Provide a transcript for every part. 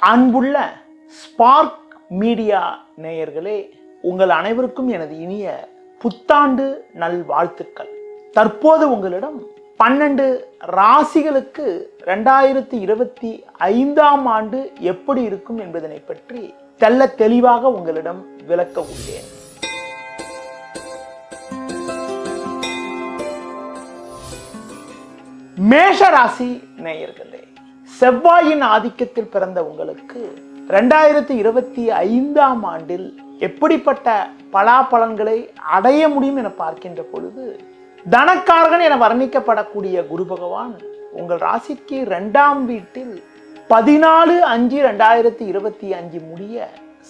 அன்புள்ள spark media நேயர்களே, உங்கள் அனைவருக்கும் எனது இனிய புத்தாண்டு நல்வாழ்த்துக்கள். தற்போது உங்களிடம் 12 ராசிகளுக்கு 2025ஆம் ஆண்டு எப்படி இருக்கும் என்பதனை பற்றி தெள்ள தெளிவாக உங்களிடம் விளக்க உள்ளேன். மேஷ ராசி நேயர்களே, செவ்வாயின் ஆதிக்கத்தில் பிறந்த உங்களுக்கு 2025ஆம் ஆண்டில் எப்படிப்பட்ட பலாபலன்களை அடைய முடியும் என பார்க்கின்ற பொழுது, தனக்காரகன் என வர்ணிக்கப்படக்கூடிய குரு பகவான் உங்கள் ராசிக்கு 2ஆம் வீட்டில் 14/5/2025 முடிய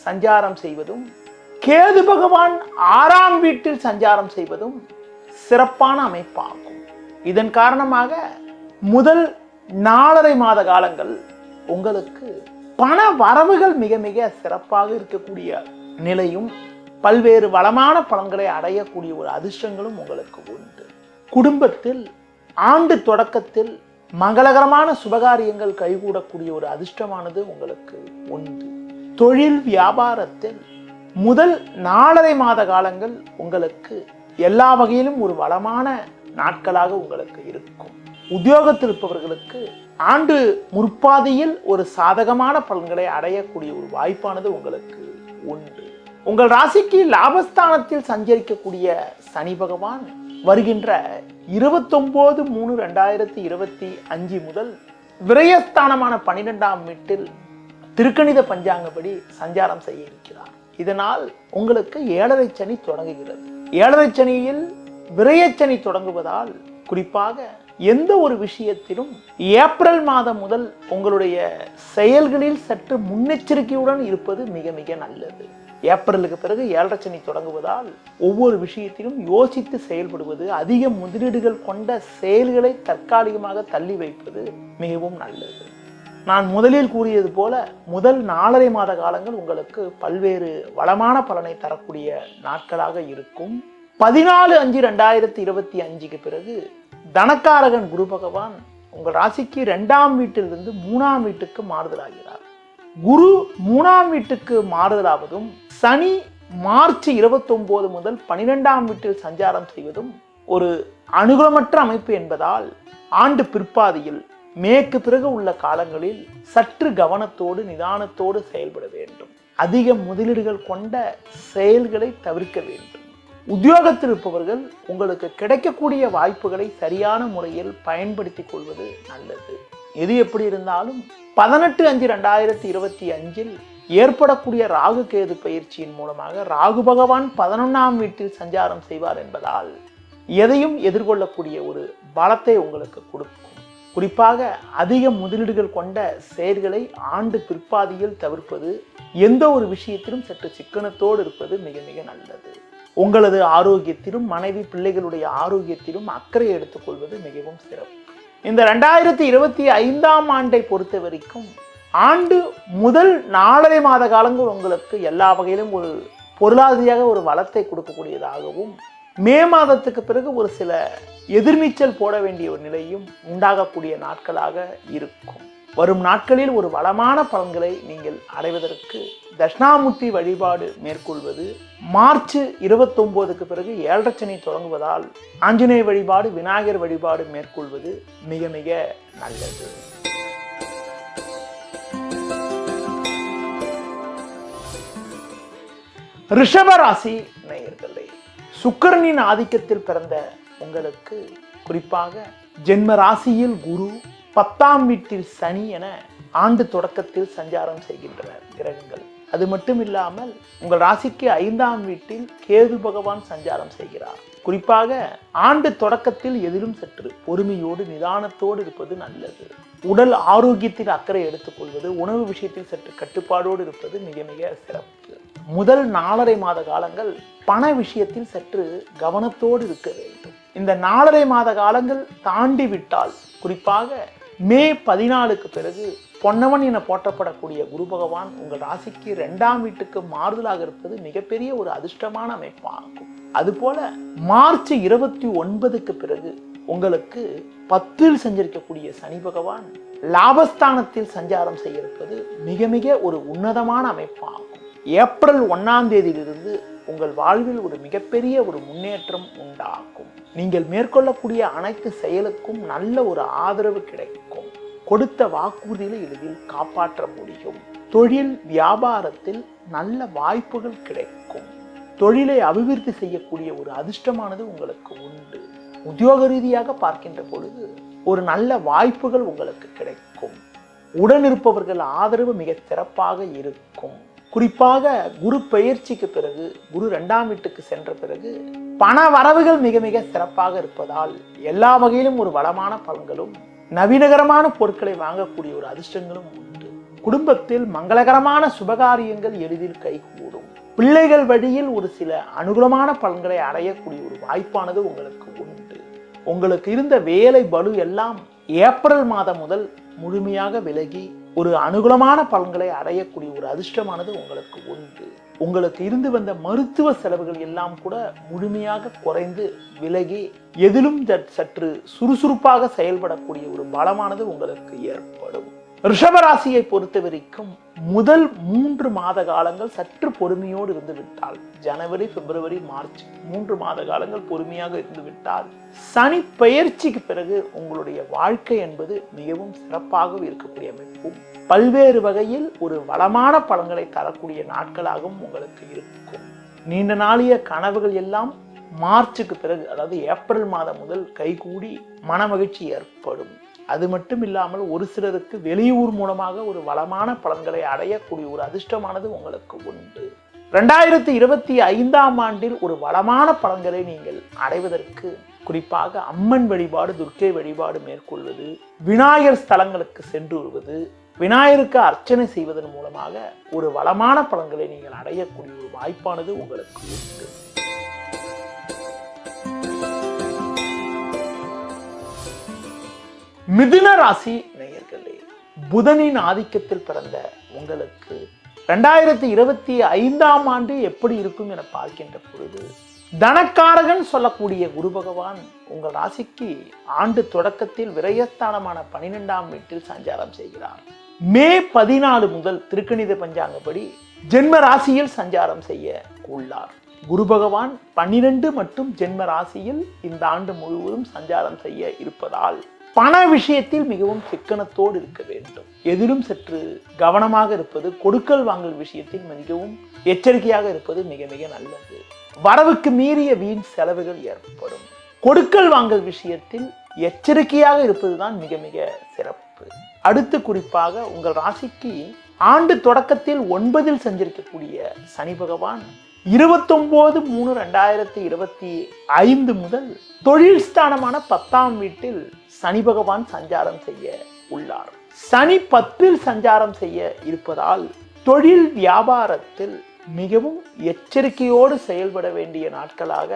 சஞ்சாரம் செய்வதும், கேது பகவான் 6ஆம் வீட்டில் சஞ்சாரம் செய்வதும் சிறப்பான அமைப்பாகும். இதன் காரணமாக முதல் 4.5 மாத காலங்கள் உங்களுக்கு பண வரவுகள் மிக மிக சிறப்பாக இருக்கக்கூடிய நிலையும், பல்வேறு வளமான பலன்களை அடையக்கூடிய ஒரு அதிர்ஷ்டங்களும் உங்களுக்கு உண்டு. குடும்பத்தில் ஆண்டு தொடக்கத்தில் மங்களகரமான சுபகாரியங்கள் கைகூடக்கூடிய ஒரு அதிர்ஷ்டமானது உங்களுக்கு உண்டு. தொழில் வியாபாரத்தில் முதல் 4.5 மாத காலங்கள் உங்களுக்கு எல்லா வகையிலும் ஒரு வளமான நாட்களாக உங்களுக்கு இருக்கும். உத்தியோகத்தில் இருப்பவர்களுக்கு ஆண்டு முற்பாதையில் ஒரு சாதகமான பலன்களை அடையக்கூடிய ஒரு வாய்ப்பானது உங்களுக்கு உண்டு. உங்கள் ராசிக்கு லாபஸ்தானத்தில் சஞ்சரிக்கக்கூடிய சனி பகவான் வருகின்ற 29/3/2025 முதல் விரயஸ்தானமான 12ஆம் வீட்டில் திருக்கணித பஞ்சாங்கப்படி சஞ்சாரம் செய்ய இருக்கிறார். இதனால் உங்களுக்கு 7.5 சனி தொடங்குகிறது. 7.5 சனியில் விரயச்சனி தொடங்குவதால் குறிப்பாக எந்த ஒரு விஷயத்திலும் ஏப்ரல் மாதம் முதல் உங்களுடைய செயல்களில் சற்று முன்னெச்சரிக்கையுடன் இருப்பது மிக மிக நல்லது. ஏப்ரலுக்கு பிறகு 7.5 சனி தொடங்குவதால் ஒவ்வொரு விஷயத்திலும் யோசித்து செயல்படுவது, அதிக முதலீடுகள் கொண்ட செயல்களை தற்காலிகமாக தள்ளி வைப்பது மிகவும் நல்லது. நான் முதலில் கூறியது போல முதல் 4.5 மாத காலங்கள் உங்களுக்கு பல்வேறு வளமான பலனை தரக்கூடிய நாட்களாக இருக்கும். 14/5/2025க்கு பிறகு தனக்காரகன் குரு பகவான் உங்கள் ராசிக்கு 2ஆம் வீட்டிலிருந்து 3ஆம் வீட்டுக்கு மாறுதலாகிறார். குரு 3ஆம் வீட்டுக்கு மாறுதலாவதும், சனி மார்ச் 29 முதல் 12ஆம் வீட்டில் சஞ்சாரம் செய்வதும் ஒரு அனுகூலமற்ற அமைப்பு என்பதால் ஆண்டு பிற்பாதியில் மேற்கு பிறகு உள்ள காலங்களில் சற்று கவனத்தோடு நிதானத்தோடு செயல்பட வேண்டும். அதிக முதலீடுகள் கொண்ட செயல்களை தவிர்க்க வேண்டும். உத்தியோகத்தில் இருப்பவர்கள் உங்களுக்கு கிடைக்கக்கூடிய வாய்ப்புகளை சரியான முறையில் பயன்படுத்திக் கொள்வது நல்லது. எது எப்படி இருந்தாலும் 18/5/2025 ஏற்படக்கூடிய ராகு கேது பயிற்சியின் மூலமாக ராகு பகவான் 11ஆம் வீட்டில் சஞ்சாரம் செய்வார் என்பதால் எதையும் எதிர்கொள்ளக்கூடிய ஒரு பலத்தை உங்களுக்கு கொடுக்கும். குறிப்பாக அதிக முதலீடுகள் கொண்ட செயல்களை ஆண்டு பிற்பாதியில் தவிர்ப்பது, எந்த ஒரு விஷயத்திலும் சற்று சிக்கனத்தோடு இருப்பது மிக மிக நல்லது. உங்களது ஆரோக்கியத்திலும் மனைவி பிள்ளைகளுடைய ஆரோக்கியத்திலும் அக்கறை எடுத்துக்கொள்வது மிகவும் சிறப்பு. இந்த 2025ஆம் ஆண்டை பொறுத்த வரைக்கும் ஆண்டு முதல் 4.5 மாத காலங்கள் உங்களுக்கு எல்லா வகையிலும் ஒரு பொருளாதார ஒரு வளத்தை கொடுக்கக்கூடியதாகவும், மே மாதத்துக்கு பிறகு ஒரு சில எதிர்நீச்சல் போட வேண்டிய ஒரு நிலையும் உண்டாகக்கூடிய நாட்களாக இருக்கும். வரும் நாட்களில் ஒரு வளமான பலன்களை நீங்கள் அடைவதற்கு தட்சிணாமூர்த்தி வழிபாடு மேற்கொள்வது, மார்ச் 29க்கு பிறகு 7.5 சனி தொடங்குவதால் ஆஞ்சநேய வழிபாடு, விநாயகர் வழிபாடு மேற்கொள்வது மிக மிக நல்லது. ரிஷப ராசி நேயர்களே, சுக்கிரனின் ஆதிக்கத்தில் பிறந்த உங்களுக்கு குறிப்பாக ஜென்ம ராசியில் குரு, 10ஆம் வீட்டில் சனி என ஆண்டு தொடக்கத்தில் சஞ்சாரம் செய்கின்றனர் கிரகங்கள். அது மட்டும் இல்லாமல் உங்கள் ராசிக்கு 5ஆம் வீட்டில் கேது பகவான் சஞ்சாரம் செய்கிறார். குறிப்பாக ஆண்டு தொடக்கத்தில் எதிலும் சற்று பொறுமையோடு நிதானத்தோடு இருப்பது நல்லது. உடல் ஆரோக்கியத்தில் அக்கறை எடுத்துக்கொள்வது, உணவு விஷயத்தில் சற்று கட்டுப்பாடோடு இருப்பது மிக மிக சிறப்பு. முதல் 4.5 மாத காலங்கள் பண விஷயத்தில் சற்று கவனத்தோடு இருக்க வேண்டும். இந்த 4.5 மாத காலங்கள் தாண்டி விட்டால், குறிப்பாக மே 14க்கு பிறகு பொன்னவன் என போற்றப்படக்கூடிய குரு பகவான் உங்கள் ராசிக்கு 2ஆம் வீட்டுக்கு மாறுதலாக இருப்பது மிகப்பெரிய ஒரு அதிர்ஷ்டமான அமைப்பாகும். அதுபோல மார்ச் 29க்கு பிறகு உங்களுக்கு 10ல் சஞ்சரிக்கக்கூடிய சனி பகவான் லாபஸ்தானத்தில் சஞ்சாரம் செய்ய இருப்பது மிக மிக ஒரு உன்னதமான அமைப்பாகும். ஏப்ரல் 1ஆம் தேதியிலிருந்து உங்கள் வாழ்வில் ஒரு மிகப்பெரிய ஒரு முன்னேற்றம் உண்டாகும். நீங்கள் மேற்கொள்ளக்கூடிய அனைத்து செயலுக்கும் நல்ல ஒரு ஆதரவு கிடைக்கும். கொடுத்த வாக்குறுதிகளை எளிதில் காப்பாற்ற முடியும். தொழில் வியாபாரத்தில் நல்ல வாய்ப்புகள் கிடைக்கும். தொழிலை அபிவிருத்தி செய்யக்கூடிய ஒரு அதிர்ஷ்டமானது உங்களுக்கு உண்டு. உத்தியோக ரீதியாக பார்க்கின்ற பொழுது ஒரு நல்ல வாய்ப்புகள் உங்களுக்கு கிடைக்கும். உடனிருப்பவர்கள் ஆதரவு மிக சிறப்பாக இருக்கும். குறிப்பாக குரு பெயர்ச்சிக்கு பிறகு, குரு 2ஆம் வீட்டுக்கு சென்ற பிறகு பண வரவுகள் மிக மிக சிறப்பாக இருப்பதால் எல்லா வகையிலும் ஒரு வளமான பலன்களும் நவீனகரமான பொருட்களை வாங்கக்கூடிய ஒரு அதிர்ஷ்டங்களும் உண்டு. குடும்பத்தில் மங்களகரமான சுபகாரியங்கள் எளிதில் கைகூடும். பிள்ளைகள் வழியில் ஒரு சில அனுகூலமான பலன்களை அடையக்கூடிய ஒரு வாய்ப்பானது உங்களுக்கு உண்டு. உங்களுக்கு இருந்த வேலை பளு எல்லாம் ஏப்ரல் மாதம் முதல் முழுமையாக விலகி ஒரு அனுகூலமான பலன்களை அடையக்கூடிய ஒரு அதிர்ஷ்டமானது உங்களுக்கு உண்டு. உங்களுக்கு இருந்து வந்த மருத்துவ செலவுகள் எல்லாம் கூட முழுமையாக குறைந்து விலகி எதிலும் சற்று சுறுசுறுப்பாக செயல்படக்கூடிய ஒரு பலமானது உங்களுக்கு ஏற்படும். ரிஷபராசியை பொறுத்த வரைக்கும் முதல் 3 மாத காலங்கள் சற்று பொறுமையோடு இருந்து விட்டால், ஜனவரி, பிப்ரவரி, மார்ச் 3 மாத காலங்கள் பொறுமையாக இருந்து விட்டால், சனி பெயர்ச்சிக்கு பிறகு உங்களுடைய வாழ்க்கை என்பது மிகவும் சிறப்பாக இருக்கக்கூடிய அமைப்பும் பல்வேறு வகையில் ஒரு வளமான பலன்களை தரக்கூடிய நாட்களாகவும் உங்களுக்கு இருக்கும். நீண்ட நாளிய கனவுகள் எல்லாம் மார்ச்சுக்கு பிறகு, அதாவது ஏப்ரல் மாதம் முதல் கைகூடி மனமகிழ்ச்சி ஏற்படும். அது மட்டும் இல்லாமல் ஒரு சிலருக்கு வெளியூர் மூலமாக ஒரு வளமான பலன்களை அடையக்கூடிய ஒரு அதிர்ஷ்டமானது உங்களுக்கு உண்டு. 2025ஆம் ஆண்டில் ஒரு வளமான பலன்களை நீங்கள் அடைவதற்கு குறிப்பாக அம்மன் வழிபாடு, துர்க்கை வழிபாடு மேற்கொள்வது, விநாயகர் ஸ்தலங்களுக்கு சென்று வருவது, விநாயகருக்கு அர்ச்சனை செய்வதன் மூலமாக ஒரு வளமான பலன்களை நீங்கள் அடையக்கூடிய ஒரு வாய்ப்பானது உங்களுக்கு உண்டு. மிதுன ராசி நேயர்களே, புதனின் ஆதிக்கத்தில் பிறந்த உங்களுக்கு 2025ஆம் ஆண்டு எப்படி இருக்கும் என பார்க்கின்ற பொழுது, தனக்காரகன் சொல்லக்கூடிய குரு பகவான் உங்கள் ராசிக்கு ஆண்டு தொடக்கத்தில் விரயஸ்தானமான 12ஆம் வீட்டில் சஞ்சாரம் செய்கிறார். மே 14 முதல் திருக்கணித பஞ்சாங்கப்படி ஜென்ம ராசியில் சஞ்சாரம் செய்ய உள்ளார். குரு பகவான் 12 மற்றும் ஜென்ம ராசியில் இந்த ஆண்டு முழுவதும் சஞ்சாரம் செய்ய இருப்பதால் பண விஷயத்தில் மிகவும் சிக்கனத்தோடு இருக்க வேண்டும். எதிலும் சற்று கவனமாக இருப்பது, கொடுக்கல் வாங்கல் விஷயத்தில் மிகவும் எச்சரிக்கையாக இருப்பது மிக மிக நல்லது. வரவுக்கு மீறிய வீண் செலவுகள் ஏற்படும். கொடுக்கல் வாங்கல் விஷயத்தில் எச்சரிக்கையாக இருப்பதுதான் மிக மிக சிறப்பு. அடுத்து குறிப்பாக உங்கள் ராசிக்கு ஆண்டு தொடக்கத்தில் 9ல் சஞ்சரிக்கக்கூடிய சனி பகவான் 29/3/2025 முதல் தொழில் ஸ்தானமான 10ஆம் வீட்டில் சனி பகவான் சஞ்சாரம் செய்ய உள்ளார். சனி 10ல் சஞ்சாரம் செய்ய இருப்பதால் தொழில் வியாபாரத்தில் மிகவும் எச்சரிக்கையோடு செயல்பட வேண்டிய நாட்களாக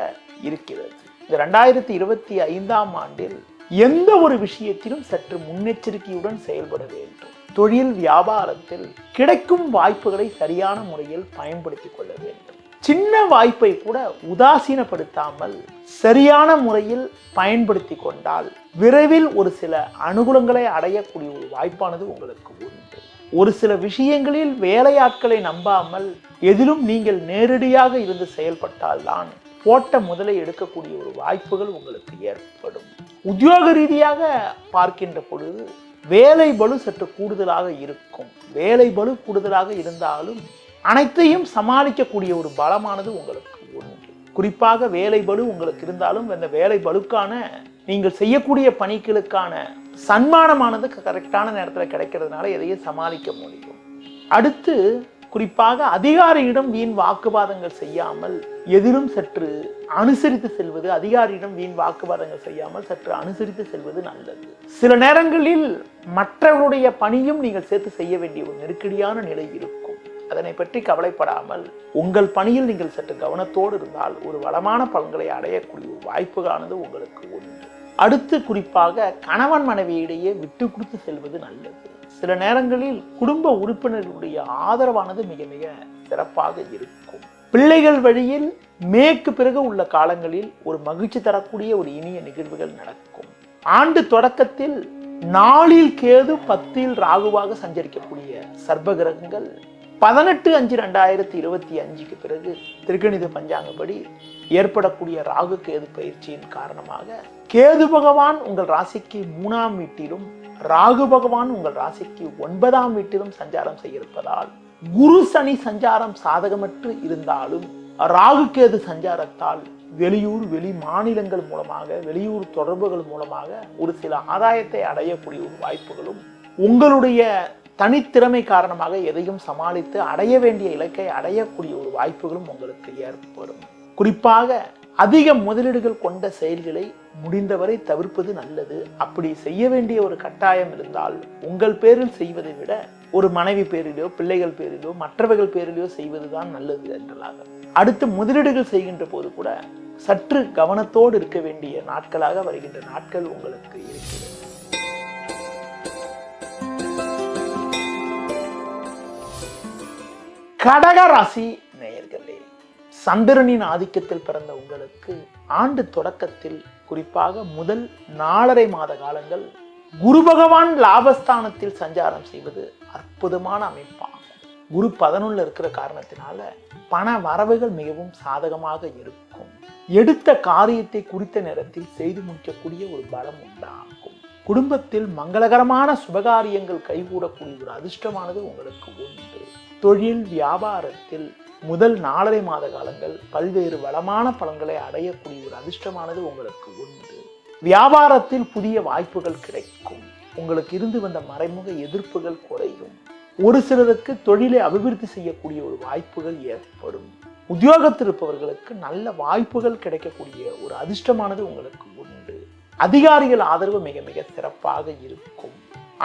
இருக்கிறது. இந்த 2025ஆம் ஆண்டில் எந்த ஒரு விஷயத்திலும் சற்று முன்னெச்சரிக்கையுடன் செயல்பட வேண்டும். தொழில் வியாபாரத்தில் கிடைக்கும் வாய்ப்புகளை சரியான முறையில் பயன்படுத்திக் கொள்ள வேண்டும். சின்ன வாய்ப்பை கூட உதாசீனப்படுத்தாமல் சரியான முறையில் பயன்படுத்தி கொண்டால் விரைவில் ஒரு சில அனுகூலங்களை அடையக்கூடிய ஒரு வாய்ப்பானது உங்களுக்கு உண்டு. ஒரு சில விஷயங்களில் வேலையாட்களை நம்பாமல் எதிலும் நீங்கள் நேரடியாக இருந்து செயல்பட்டால்தான் போட்ட முதலை எடுக்கக்கூடிய ஒரு வாய்ப்புகள் உங்களுக்கு ஏற்படும். உத்தியோக ரீதியாக பார்க்கின்ற பொழுது வேலை பளு சற்று கூடுதலாக இருக்கும். வேலை பளு கூடுதலாக இருந்தாலும் அனைத்தையும் சமாளிக்கக்கூடிய ஒரு பலமானது உங்களுக்கு உண்டு. குறிப்பாக வேலை பளு உங்களுக்கு இருந்தாலும் அந்த வேலை பளுக்கான நீங்கள் செய்யக்கூடிய பணிகளுக்கான சன்மானமானது கரெக்டான நேரத்தில் கிடைக்கிறதுனால எதையும் சமாளிக்க முடியும். அடுத்து குறிப்பாக அதிகாரியிடம் வீண் வாக்குவாதங்கள் செய்யாமல் எதிலும் சற்று அனுசரித்து செல்வது, அதிகாரியிடம் வீண் வாக்குவாதங்கள் செய்யாமல் சற்று அனுசரித்து செல்வது நல்லது. சில நேரங்களில் மற்றவருடைய பணியும் நீங்கள் சேர்த்து செய்ய வேண்டிய ஒரு நெருக்கடியான நிலை இருக்கும். அதனை பற்றி கவலைப்படாமல் உங்கள் பணியில் நீங்கள் சற்று கவனத்தோடு இருந்தால் ஒரு வளமான பலன்களை அடையக்கூடிய வாய்ப்புகளானது உங்களுக்கு உண்டு. அடுத்து குறிப்பாக கணவன் மனைவியிடையே விட்டு கொடுத்து செல்வது நல்லது. சில நேரங்களில் குடும்ப உறுப்பினர்களுடைய ஆதரவானது மிக மிக சிறப்பாக இருக்கும். பிள்ளைகள் வழியில் மேற்கு பிறகு உள்ள காலங்களில் ஒரு மகிழ்ச்சி தரக்கூடிய ஒரு இனிய நிகழ்வுகள் நடக்கும். ஆண்டு தொடக்கத்தில் 4 கேது 10 ராகுவாக சஞ்சரிக்கக்கூடிய சர்ப்ப கிரகங்கள் 18/5/2025 பிறகு திருக்கணித பஞ்சாங்கப்படி ஏற்படக்கூடிய ராகு கேது பயிற்சியின் காரணமாக கேது பகவான் உங்கள் ராசிக்கு 3ஆம் வீட்டிலும் ராகு பகவான் உங்கள் ராசிக்கு 9ஆம் வீட்டிலும் சஞ்சாரம் செய்ய இருப்பதால் குரு சனி சஞ்சாரம் சாதகமற்று இருந்தாலும் ராகு கேது சஞ்சாரத்தால் வெளியூர் வெளி மாநிலங்கள் மூலமாக வெளியூர் தொடர்புகள் மூலமாக ஒரு சில ஆதாயத்தை அடையக்கூடிய ஒரு வாய்ப்புகளும் உங்களுடைய தனித்திறமை காரணமாக எதையும் சமாளித்து அடைய வேண்டிய இலக்கை அடையக்கூடிய ஒரு வாய்ப்புகளும் உங்களுக்கு ஏற்படும். குறிப்பாக அதிக முதலீடுகள் கொண்ட செயல்களை முடிந்தவரை தவிர்ப்பது நல்லது. அப்படி செய்ய வேண்டிய ஒரு கட்டாயம் இருந்தால் உங்கள் பேரில் செய்வதை விட ஒரு மனைவி பேரிலோ பிள்ளைகள் பேரிலோ மற்றவர்கள் பேரிலோ செய்வதுதான் நல்லது என்றாங்க. அடுத்து முதலீடுகள் செய்கின்ற போது கூட சற்று கவனத்தோடு இருக்க வேண்டிய நாட்களாக வருகின்ற நாட்கள் உங்களுக்கு இருக்கிறது. கடக ராசி நேயர்களே, சந்திரனின் ஆதிக்கத்தில் பிறந்த உங்களுக்கு ஆண்டு தொடக்கத்தில் குறிப்பாக முதல் 4.5 மாத காலங்கள் குரு பகவான் லாபஸ்தானத்தில் சஞ்சாரம் செய்வது அற்புதமான அமைப்பாகும். குரு 11 இருக்கிற காரணத்தினால பண வரவுகள் மிகவும் சாதகமாக இருக்கும். எடுத்த காரியத்தை குறித்த நேரத்தில் செய்து முடிக்கக்கூடிய ஒரு பலம் உண்டாகும். குடும்பத்தில் மங்களகரமான சுபகாரியங்கள் கைகூடக்கூடிய ஒரு அதிர்ஷ்டமானது உங்களுக்கு உண்டு. தொழில் வியாபாரத்தில் முதல் 4.5 மாத காலங்கள் பல்வேறு வளமான பலன்களை அடையக்கூடிய ஒரு அதிர்ஷ்டமானது உங்களுக்கு உண்டு. வியாபாரத்தில் புதிய வாய்ப்புகள் கிடைக்கும். உங்களுக்கு இருந்து வந்த மறைமுக எதிர்ப்புகள் குறையும். ஒரு சிலருக்கு தொழிலை அபிவிருத்தி செய்யக்கூடிய ஒரு வாய்ப்புகள் ஏற்படும். உத்தியோகத்தில் இருப்பவர்களுக்கு நல்ல வாய்ப்புகள் கிடைக்கக்கூடிய ஒரு அதிர்ஷ்டமானது உங்களுக்கு உண்டு. அதிகாரிகள் ஆதரவு மிக மிக சிறப்பாக இருக்கும்.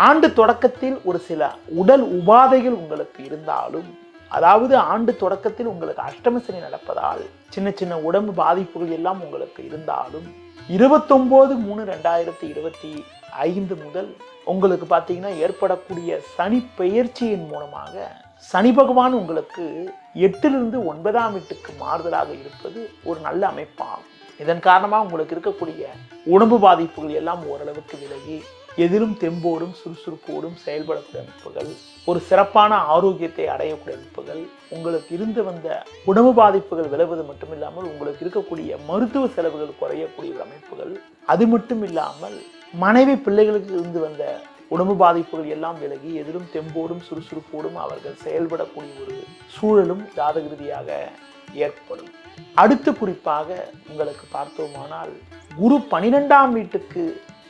ஆண்டு தொடக்கத்தில் ஒரு சில உடல் உபாதைகள் உங்களுக்கு இருந்தாலும், அதாவது ஆண்டு தொடக்கத்தில் உங்களுக்கு அஷ்டம சனி நடப்பதால் சின்ன சின்ன உடம்பு பாதிப்புகள் எல்லாம் உங்களுக்கு இருந்தாலும் 29/3/2025 முதல் உங்களுக்கு பார்த்தீங்கன்னா ஏற்படக்கூடிய சனி பெயர்ச்சியின் மூலமாக சனி பகவான் உங்களுக்கு 8லிருந்து 9ஆம் வீட்டுக்கு மாறுதலாக இருப்பது ஒரு நல்ல அமைப்பாகும். இதன் காரணமாக உங்களுக்கு இருக்கக்கூடிய உடம்பு பாதிப்புகள் எல்லாம் ஓரளவுக்கு விலகி எதிலும் தெம்போடும் சுறுசுறுப்போடும் செயல்படக்கூடிய அமைப்புகள், ஒரு சிறப்பான ஆரோக்கியத்தை அடையக்கூடிய அமைப்புகள், உங்களுக்கு இருந்து வந்த உடம்பு பாதிப்புகள் விலகுவது மட்டுமில்லாமல் உங்களுக்கு இருக்கக்கூடிய மருத்துவ செலவுகள் குறையக்கூடிய அமைப்புகள், அது மட்டும் இல்லாமல் மனைவி பிள்ளைகளுக்கு இருந்து வந்த உடம்பு பாதிப்புகள் எல்லாம் விலகி எதிலும் தெம்போடும் சுறுசுறுப்போடும் அவர்கள் செயல்படக்கூடிய ஒரு சூழலும் ஜாதக ரீதியாக ஏற்படும். அடுத்து குறிப்பாக உங்களுக்கு பார்த்தோமானால் குரு 12ஆம் வீட்டுக்கு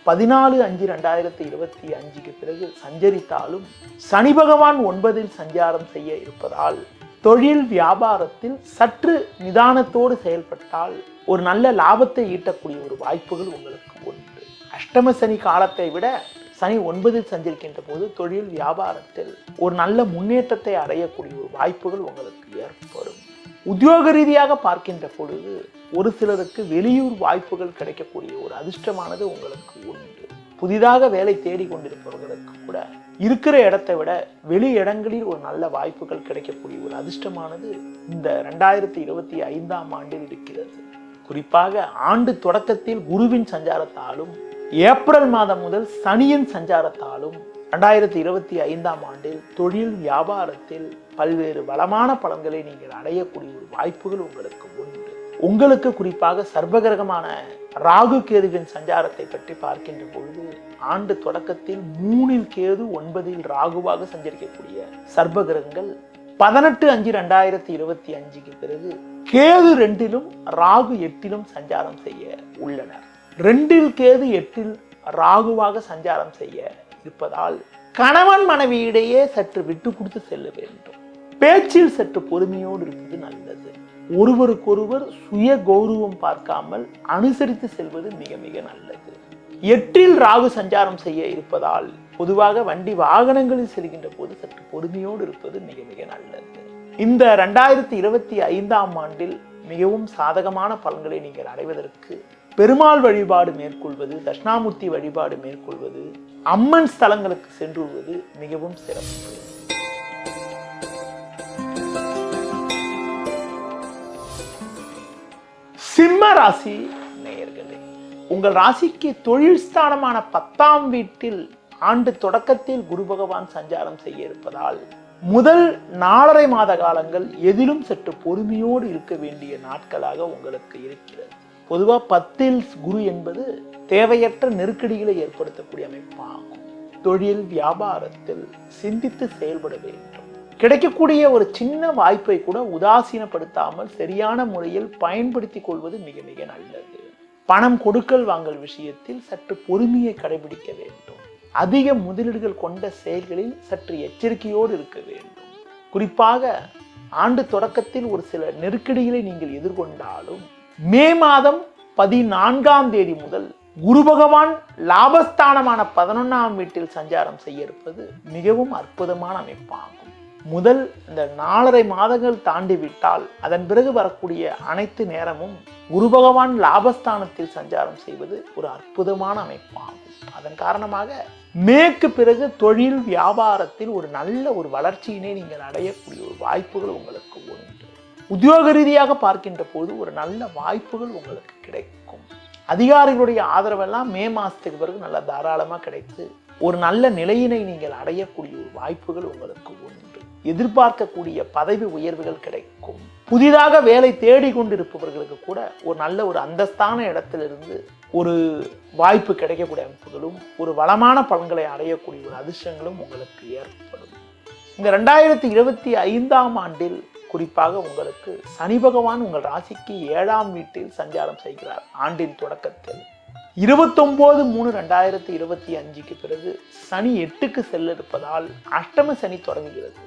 14/5/2025 பிறகு சஞ்சரித்தாலும் சனி பகவான் 9இல் சஞ்சாரம் செய்ய இருப்பதால் தொழில் வியாபாரத்தில் சற்று நிதானத்தோடு செயல்பட்டால் ஒரு நல்ல லாபத்தை ஈட்டக்கூடிய ஒரு வாய்ப்புகள் உங்களுக்கு உண்டு. அஷ்டம சனி காலத்தை விட சனி 9இல் சஞ்சரிக்கின்ற போது தொழில் வியாபாரத்தில் ஒரு நல்ல முன்னேற்றத்தை அடையக்கூடிய ஒரு வாய்ப்புகள் உங்களுக்கு ஏற்படும். உத்தியோக ரீதியாக பார்க்கின்ற பொழுது ஒரு சிலருக்கு வெளியூர் வாய்ப்புகள் கிடைக்கக்கூடிய ஒரு அதிர்ஷ்டமானது உங்களுக்கு உண்டு. புதிதாக வேலை தேடி கொண்டிருப்பவர்களுக்கு கூட இருக்கிற இடத்தை விட வெளி இடங்களில் ஒரு நல்ல வாய்ப்புகள் கிடைக்கக்கூடிய ஒரு அதிர்ஷ்டமானது இந்த 2025ஆம் ஆண்டில் இருக்கிறது. குறிப்பாக ஆண்டு தொடக்கத்தில் குருவின் சஞ்சாரத்தாலும் ஏப்ரல் மாதம் முதல் சனியின் சஞ்சாரத்தாலும் 2025ஆம் ஆண்டில் தொழில் வியாபாரத்தில் பல்வேறு வளமான பலன்களை நீங்கள் அடையக்கூடிய ஒரு வாய்ப்புகள் உங்களுக்கு உண்டு. உங்களுக்கு குறிப்பாக சர்வகிரகமான ராகு கேதுவின் சஞ்சாரத்தை பற்றி பார்க்கின்ற பொழுது ஆண்டு தொடக்கத்தில் 3இல் கேது 9இல் ராகுவாக சஞ்சரிக்கக்கூடிய சர்வ கிரகங்கள் 18/5/2025 பிறகு கேது 2இலும் ராகு 8இலும் சஞ்சாரம் செய்ய உள்ளனர். 2இல் கேது 8இல் ராகுவாக சஞ்சாரம் செய்ய இருப்பதால் கணவன் மனைவியிடையே சற்று விட்டு கொடுத்து செல்ல வேண்டும். பேச்சில் சற்று பொறுமையோடு இருப்பது நல்லது. ஒருவருக்கொருவர் சுய கௌரவம் பார்க்காமல் அனுசரித்து செல்வது மிக மிக நல்லது. 8இல் ராகு சஞ்சாரம் செய்ய இருப்பதால் பொதுவாக வண்டி வாகனங்களில் செல்கின்ற போது சற்று பொறுமையோடு இருப்பது மிக மிக நல்லது. இந்த 2025ஆம் ஆண்டில் மிகவும் சாதகமான பலன்களை நீங்கள் அடைவதற்கு பெருமாள் வழிபாடு மேற்கொள்வது, தட்சிணாமூர்த்தி வழிபாடு மேற்கொள்வது, அம்மன் ஸ்தலங்களுக்கு சென்றுவது மிகவும் சிறப்பு. ராசி நேயர்களே, உங்கள் ராசிக்கு தொழில் ஸ்தானமான 10ஆம் வீட்டில் ஆண்டு தொடக்கத்தில் குரு பகவான் சஞ்சாரம் செய்ய இருப்பதால் முதல் 4.5 மாத காலங்கள் எதிலும் சற்று பொறுமையோடு இருக்க வேண்டிய நாட்களாக உங்களுக்கு இருக்கிறது. பொதுவா 10இல் குரு என்பது தேவையற்ற நெருக்கடிகளை ஏற்படுத்தக்கூடிய அமைப்பாகும். தொழில் வியாபாரத்தில் சிந்தித்து செயல்பட வேண்டும். கிடைக்கக்கூடிய ஒரு சின்ன வாய்ப்பை கூட உதாசீனப்படுத்தாமல் சரியான முறையில் பயன்படுத்திக் கொள்வது மிக மிக நல்லது. பணம் கொடுக்கல் வாங்கல் விஷயத்தில் சற்று பொறுமையை கடைபிடிக்க வேண்டும். அதிக முதலீடுகள் கொண்ட செயல்களில் சற்று எச்சரிக்கையோடு இருக்க வேண்டும். குறிப்பாக ஆண்டு தொடக்கத்தில் ஒரு சில நெருக்கடிகளை நீங்கள் எதிர்கொண்டாலும் மே மாதம் 14ஆம் தேதி முதல் குரு பகவான் லாபஸ்தானமான 11ஆம் வீட்டில் சஞ்சாரம் செய்ய இருப்பது மிகவும் அற்புதமான அமைப்பாகும். முதல் இந்த 4.5 மாதங்கள் தாண்டி விட்டால் அதன் பிறகு வரக்கூடிய அனைத்து நேரமும் குரு பகவான் லாபஸ்தானத்தில் சஞ்சாரம் செய்வது ஒரு அற்புதமான அமைப்பாகும். அதன் காரணமாக மேற்கு பிறகு தொழில் வியாபாரத்தில் ஒரு நல்ல ஒரு வளர்ச்சியினை நீங்கள் அடையக்கூடிய ஒரு வாய்ப்புகள் உங்களுக்கு உண்டு. உத்தியோக ரீதியாக பார்க்கின்ற போது ஒரு நல்ல வாய்ப்புகள் உங்களுக்கு கிடைக்கும். அதிகாரிகளுடைய ஆதரவெல்லாம் மே மாசத்துக்கு பிறகு நல்லா தாராளமா கிடைத்து ஒரு நல்ல நிலையினை நீங்கள் அடையக்கூடிய ஒரு வாய்ப்புகள் உங்களுக்கு உண்டு. எதிர்பார்க்கக்கூடிய பதவி உயர்வுகள் கிடைக்கும். புதிதாக வேலை தேடிக்கொண்டிருப்பவர்களுக்கு கூட ஒரு நல்ல ஒரு அந்தஸ்தான இடத்திலிருந்து ஒரு வாய்ப்பு கிடைக்கக்கூடிய அமைப்புகளும் ஒரு வளமான பலன்களை அடையக்கூடிய ஒரு அதிர்ஷ்டங்களும் உங்களுக்கு ஏற்படும். இந்த 2025ஆம் ஆண்டில் குறிப்பாக உங்களுக்கு சனி பகவான் உங்கள் ராசிக்கு 7ஆம் வீட்டில் சஞ்சாரம் செய்கிறார். ஆண்டின் தொடக்கத்தில் 29/3/2025க்கு பிறகு சனி 8க்கு செல்ல இருப்பதால் அஷ்டம சனி தொடங்குகிறது.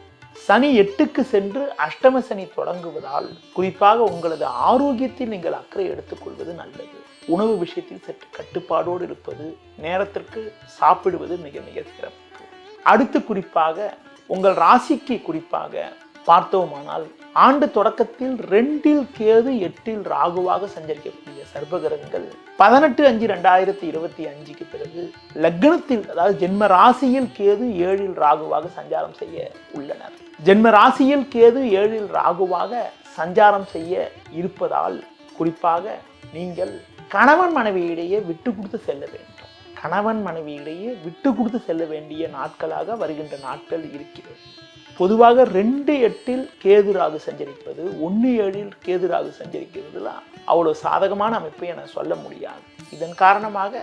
சனி 8க்கு சென்று அஷ்டம சனி தொடங்குவதால் குறிப்பாக உங்களது ஆரோக்கியத்தில் நீங்கள் அக்கறை எடுத்துக்கொள்வது நல்லது. உணவு விஷயத்தில் சற்று கட்டுப்பாடோடு இருப்பது, நேரத்திற்கு சாப்பிடுவது மிக மிக சிறப்பு. அடுத்து குறிப்பாக உங்கள் ராசிக்கு குறிப்பாக பார்த்தோமானால் ஆண்டு தொடக்கத்தில் 2இல் கேது 8இல் ராகுவாக சஞ்சரிக்கக்கூடிய சர்வகிரகங்கள் 18/5/2025க்கு பிறகு லக்னத்தில் அதாவது ஜென்ம ராசியில் கேது 7இல் ராகுவாக சஞ்சாரம் செய்ய உள்ளனர். ஜென்ம ராசியில் கேது 7இல் ராகுவாக சஞ்சாரம் செய்ய இருப்பதால் குறிப்பாக நீங்கள் கணவன் மனைவியிடையே விட்டு கொடுத்து செல்ல வேண்டும். கணவன் மனைவியிடையே விட்டு கொடுத்து செல்ல வேண்டிய நாட்களாக வருகின்ற நாட்கள் இருக்கிறது. பொதுவாக 2/8இல் கேது ராகு சஞ்சரிப்பது 1/7இல் கேது ராகு சஞ்சரிக்கிறதுலாம் அவ்வளவு சாதகமான அமைப்பை என சொல்ல முடியாது. இதன் காரணமாக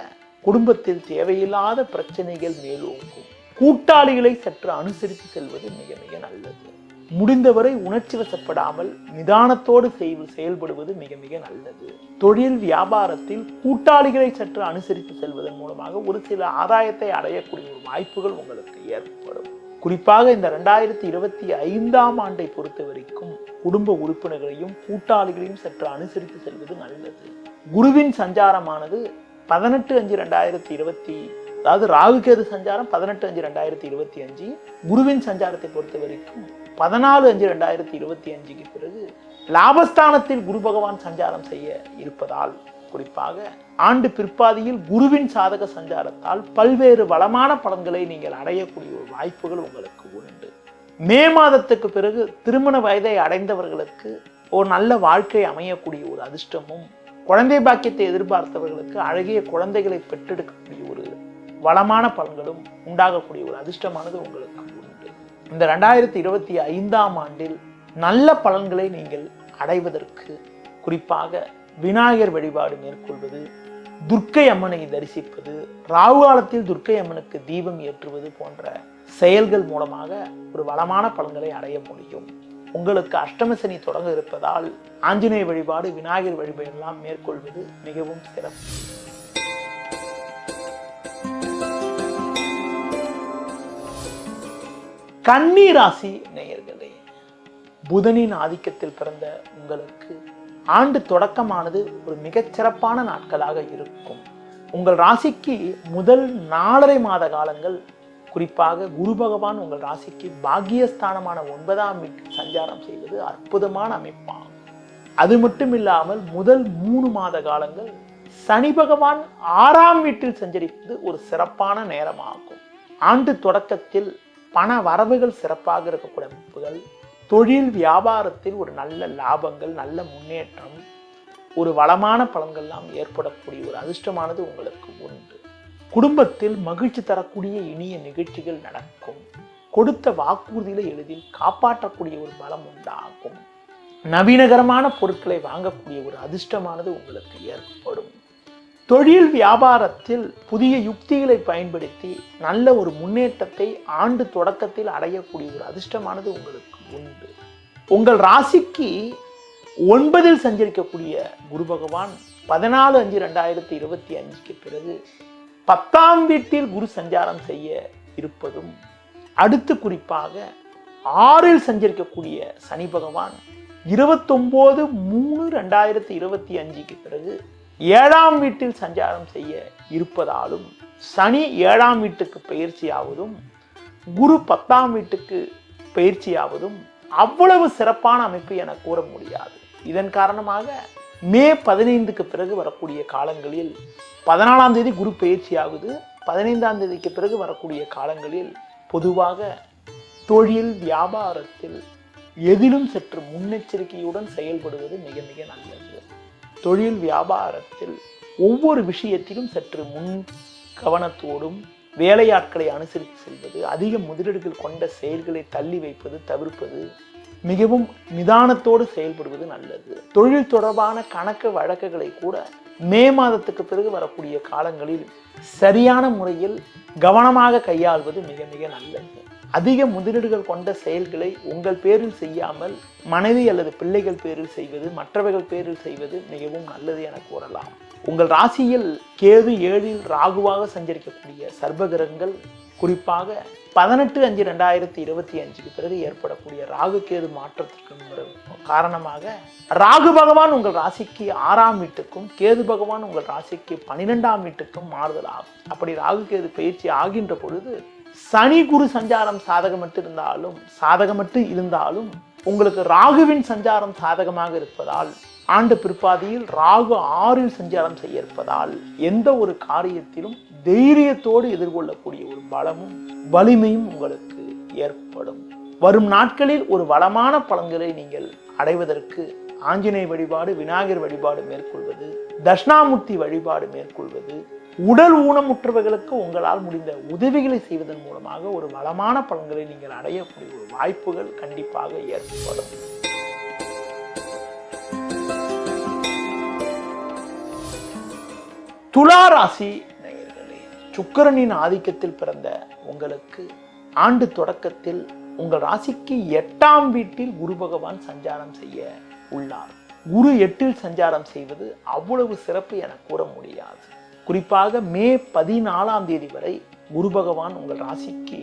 குடும்பத்தில் தேவையில்லாத பிரச்சனைகள் மேலோங்கும். கூட்டாளிகளை சற்று அனுசரித்து செல்வது மிக மிக நல்லது. முடிந்தவரை உணர்ச்சி வசப்படாமல் நிதானத்தோடு செயல்படுவது மிக மிக நல்லது. தொழில் வியாபாரத்தில் கூட்டாளிகளை சற்று அனுசரித்து செல்வதன் மூலமாக ஒரு சில ஆதாயத்தை அடையக்கூடிய ஒரு வாய்ப்புகள் உங்களுக்கு ஏற்படும். குறிப்பாக இந்த 2025ஆம் ஆண்டை பொறுத்த வரைக்கும் குடும்ப உறுப்பினர்களையும் கூட்டாளிகளையும் சற்று அனுசரித்து செல்வது நல்லது. குருவின் சஞ்சாரமானது 18/5/2025 அதாவது ராகுகேது சஞ்சாரம் 18/5/2025, குருவின் சஞ்சாரத்தை பொறுத்த வரைக்கும் 14/5/2025க்கு பிறகு லாபஸ்தானத்தில் குரு பகவான் சஞ்சாரம் செய்ய இருப்பதால் குறிப்பாக ஆண்டு பிற்பாதியில் குருவின் சாதக சஞ்சாரத்தால் பல்வேறு வளமான பலன்களை நீங்கள் அடையக்கூடிய ஒரு வாய்ப்புகள் உங்களுக்கு உண்டு. மே மாதத்துக்கு பிறகு திருமண வயதை அடைந்தவர்களுக்கு ஒரு நல்ல வாழ்க்கை அமையக்கூடிய ஒரு அதிர்ஷ்டமும், குழந்தை பாக்கியத்தை எதிர்பார்த்தவர்களுக்கு அழகிய குழந்தைகளை பெற்றெடுக்கக்கூடிய ஒரு வளமான பலன்களும் உண்டாகக்கூடிய ஒரு அதிர்ஷ்டமானது உங்களுக்கு உண்டு. இந்த 2025ஆம் ஆண்டில் நல்ல பலன்களை நீங்கள் அடைவதற்கு குறிப்பாக விநாயகர் வழிபாடு மேற்கொள்வது, துர்க்கை அம்மனை தரிசிப்பது, ராகு காலத்தில் துர்க்கை அம்மனுக்கு தீபம் ஏற்றுவது போன்ற செயல்கள் மூலமாக ஒரு வளமான பலன்களை அடைய முடியும். உங்களுக்கு அஷ்டம சனி தொடங்க இருப்பதால் ஆஞ்சநேய வழிபாடு, விநாயகர் வழிபாடு எல்லாம் மேற்கொள்வது மிகவும் சிறப்பு. கன்னி ராசி நேயர்களே, புதனின் ஆதிக்கத்தில் பிறந்த உங்களுக்கு ஆண்டு தொடக்கமானது ஒரு மிகச்சிறப்பான நாட்களாக இருக்கும். உங்கள் ராசிக்கு முதல் 4.5 மாத காலங்கள் குறிப்பாக குரு பகவான் உங்கள் ராசிக்கு பாக்கியஸ்தானமான 9ஆம் வீட்டில் சஞ்சாரம் செய்வது அற்புதமான அமைப்பாகும். அது மட்டும் இல்லாமல் முதல் 3 மாத காலங்கள் சனி பகவான் 6ஆம் வீட்டில் சஞ்சரிப்பது ஒரு சிறப்பான நேரமாகும். ஆண்டு தொடக்கத்தில் பண வரவுகள் சிறப்பாக இருக்கக்கூடிய அமைப்புகள், தொழில் வியாபாரத்தில் ஒரு நல்ல லாபங்கள், நல்ல முன்னேற்றம், ஒரு வளமான பலன்கள்லாம் ஏற்படக்கூடிய ஒரு அதிர்ஷ்டமானது உங்களுக்கு உண்டு. குடும்பத்தில் மகிழ்ச்சி தரக்கூடிய இனிய நிகழ்ச்சிகள் நடக்கும். கொடுத்த வாக்குறுதியில எளிதில் காப்பாற்றக்கூடிய ஒரு பலம் உண்டாகும். நவீனகரமான பொருட்களை வாங்கக்கூடிய ஒரு அதிர்ஷ்டமானது உங்களுக்கு ஏற்படும். தொழில் வியாபாரத்தில் புதிய யுக்திகளை பயன்படுத்தி நல்ல ஒரு முன்னேற்றத்தை ஆண்டு தொடக்கத்தில் அடையக்கூடிய ஒரு அதிர்ஷ்டமானது உங்களுக்கு உண்டு. உங்கள் ராசிக்கு 9 சஞ்சரிக்கக்கூடிய குரு பகவான் 14/5/2025 பிறகு 10ஆம் வீட்டில் குரு சஞ்சாரம் செய்ய இருப்பதும், அடுத்து குறிப்பாக 6 சஞ்சரிக்கக்கூடிய சனி பகவான் 29/3/2025 பிறகு 7ஆம் வீட்டில் சஞ்சாரம் செய்ய இருப்பதாலும், சனி 7ஆம் வீட்டுக்கு பயிற்சியாவதும் குரு 10ஆம் வீட்டுக்கு பயிற்சியாவதும் அவ்வளவு சிறப்பான அமைப்பு என கூற முடியாது. இதன் காரணமாக மே 15க்கு பிறகு வரக்கூடிய காலங்களில் 14ஆம் தேதி குரு பயிற்சியாகுது. 15ஆம் தேதிக்கு பிறகு வரக்கூடிய காலங்களில் பொதுவாக தொழில் வியாபாரத்தில் எதிலும் சற்று முன்னெச்சரிக்கையுடன் செயல்படுவது மிக மிக நல்லது. தொழில் வியாபாரத்தில் ஒவ்வொரு விஷயத்திலும் சற்று முன் கவனத்தோடும் வேலையாட்களை அனுசரித்து செல்வது, அதிக முதலீடுகள் கொண்ட செயல்களை தள்ளி வைப்பது தவிர்ப்பது, மிகவும் நிதானத்தோடு செயல்படுவது நல்லது. தொழில் தொடர்பான கணக்கு வழக்குகளை கூட மே மாதத்துக்கு பிறகு வரக்கூடிய காலங்களில் சரியான முறையில் கவனமாக கையாள்வது மிக மிக நல்லது. அதிக முதலீடுகள் கொண்ட செயல்களை உங்கள் பேரில் செய்யாமல் மனைவி அல்லது பிள்ளைகள் பேரில் செய்வது, மற்றவர்கள் பேரில் செய்வது மிகவும் நல்லது என கூறலாம். உங்கள் ராசியில் கேது 7இல் ராகுவாக சஞ்சரிக்கக்கூடிய சர்பகிரகங்கள் குறிப்பாக 18/5/2025 பிறகு ஏற்படக்கூடிய ராகு கேது மாற்றத்திற்கு காரணமாக ராகு பகவான் உங்கள் ராசிக்கு 6ஆம் வீட்டுக்கும் கேது பகவான் உங்கள் ராசிக்கு 12ஆம் வீட்டுக்கும் மாறுதல் ஆகும். அப்படி ராகு கேது பயிற்சி ஆகின்ற பொழுது சனி குரு சஞ்சாரம் சாதகமற்று இருந்தாலும் உங்களுக்கு ராகுவின் சஞ்சாரம் சாதகமாக இருப்பதால், ஆண்டு பிற்பாதியில் ராகு 6இல் சஞ்சாரம் செய்ய இருப்பதால் எந்த ஒரு காரியத்திலும் தைரியத்தோடு எதிர்கொள்ளக்கூடிய ஒரு பலமும் வலிமையும் உங்களுக்கு ஏற்படும். வரும் நாட்களில் ஒரு வளமான பலன்களை நீங்கள் அடைவதற்கு ஆஞ்சநேய வழிபாடு, விநாயகர் வழிபாடு மேற்கொள்வது, தட்சிணாமூர்த்தி வழிபாடு மேற்கொள்வது, உடல் ஊனமுற்றவர்களுக்கு உங்களால் முடிந்த உதவிகளை செய்வதன் மூலமாக ஒரு வளமான பலன்களை நீங்கள் அடையக்கூடிய ஒரு வாய்ப்புகள் கண்டிப்பாக ஏற்படும். துலா ராசி நேயர்களே, சுக்கிரனின் ஆதிக்கத்தில் பிறந்த உங்களுக்கு ஆண்டு தொடக்கத்தில் உங்கள் ராசிக்கு 8ஆம் வீட்டில் குரு பகவான் சஞ்சாரம் செய்ய உள்ளார். குரு 8இல் சஞ்சாரம் செய்வது அவ்வளவு சிறப்பு என கூற முடியாது. குறிப்பாக மே 14ஆம் தேதி வரை குரு பகவான் உங்கள் ராசிக்கு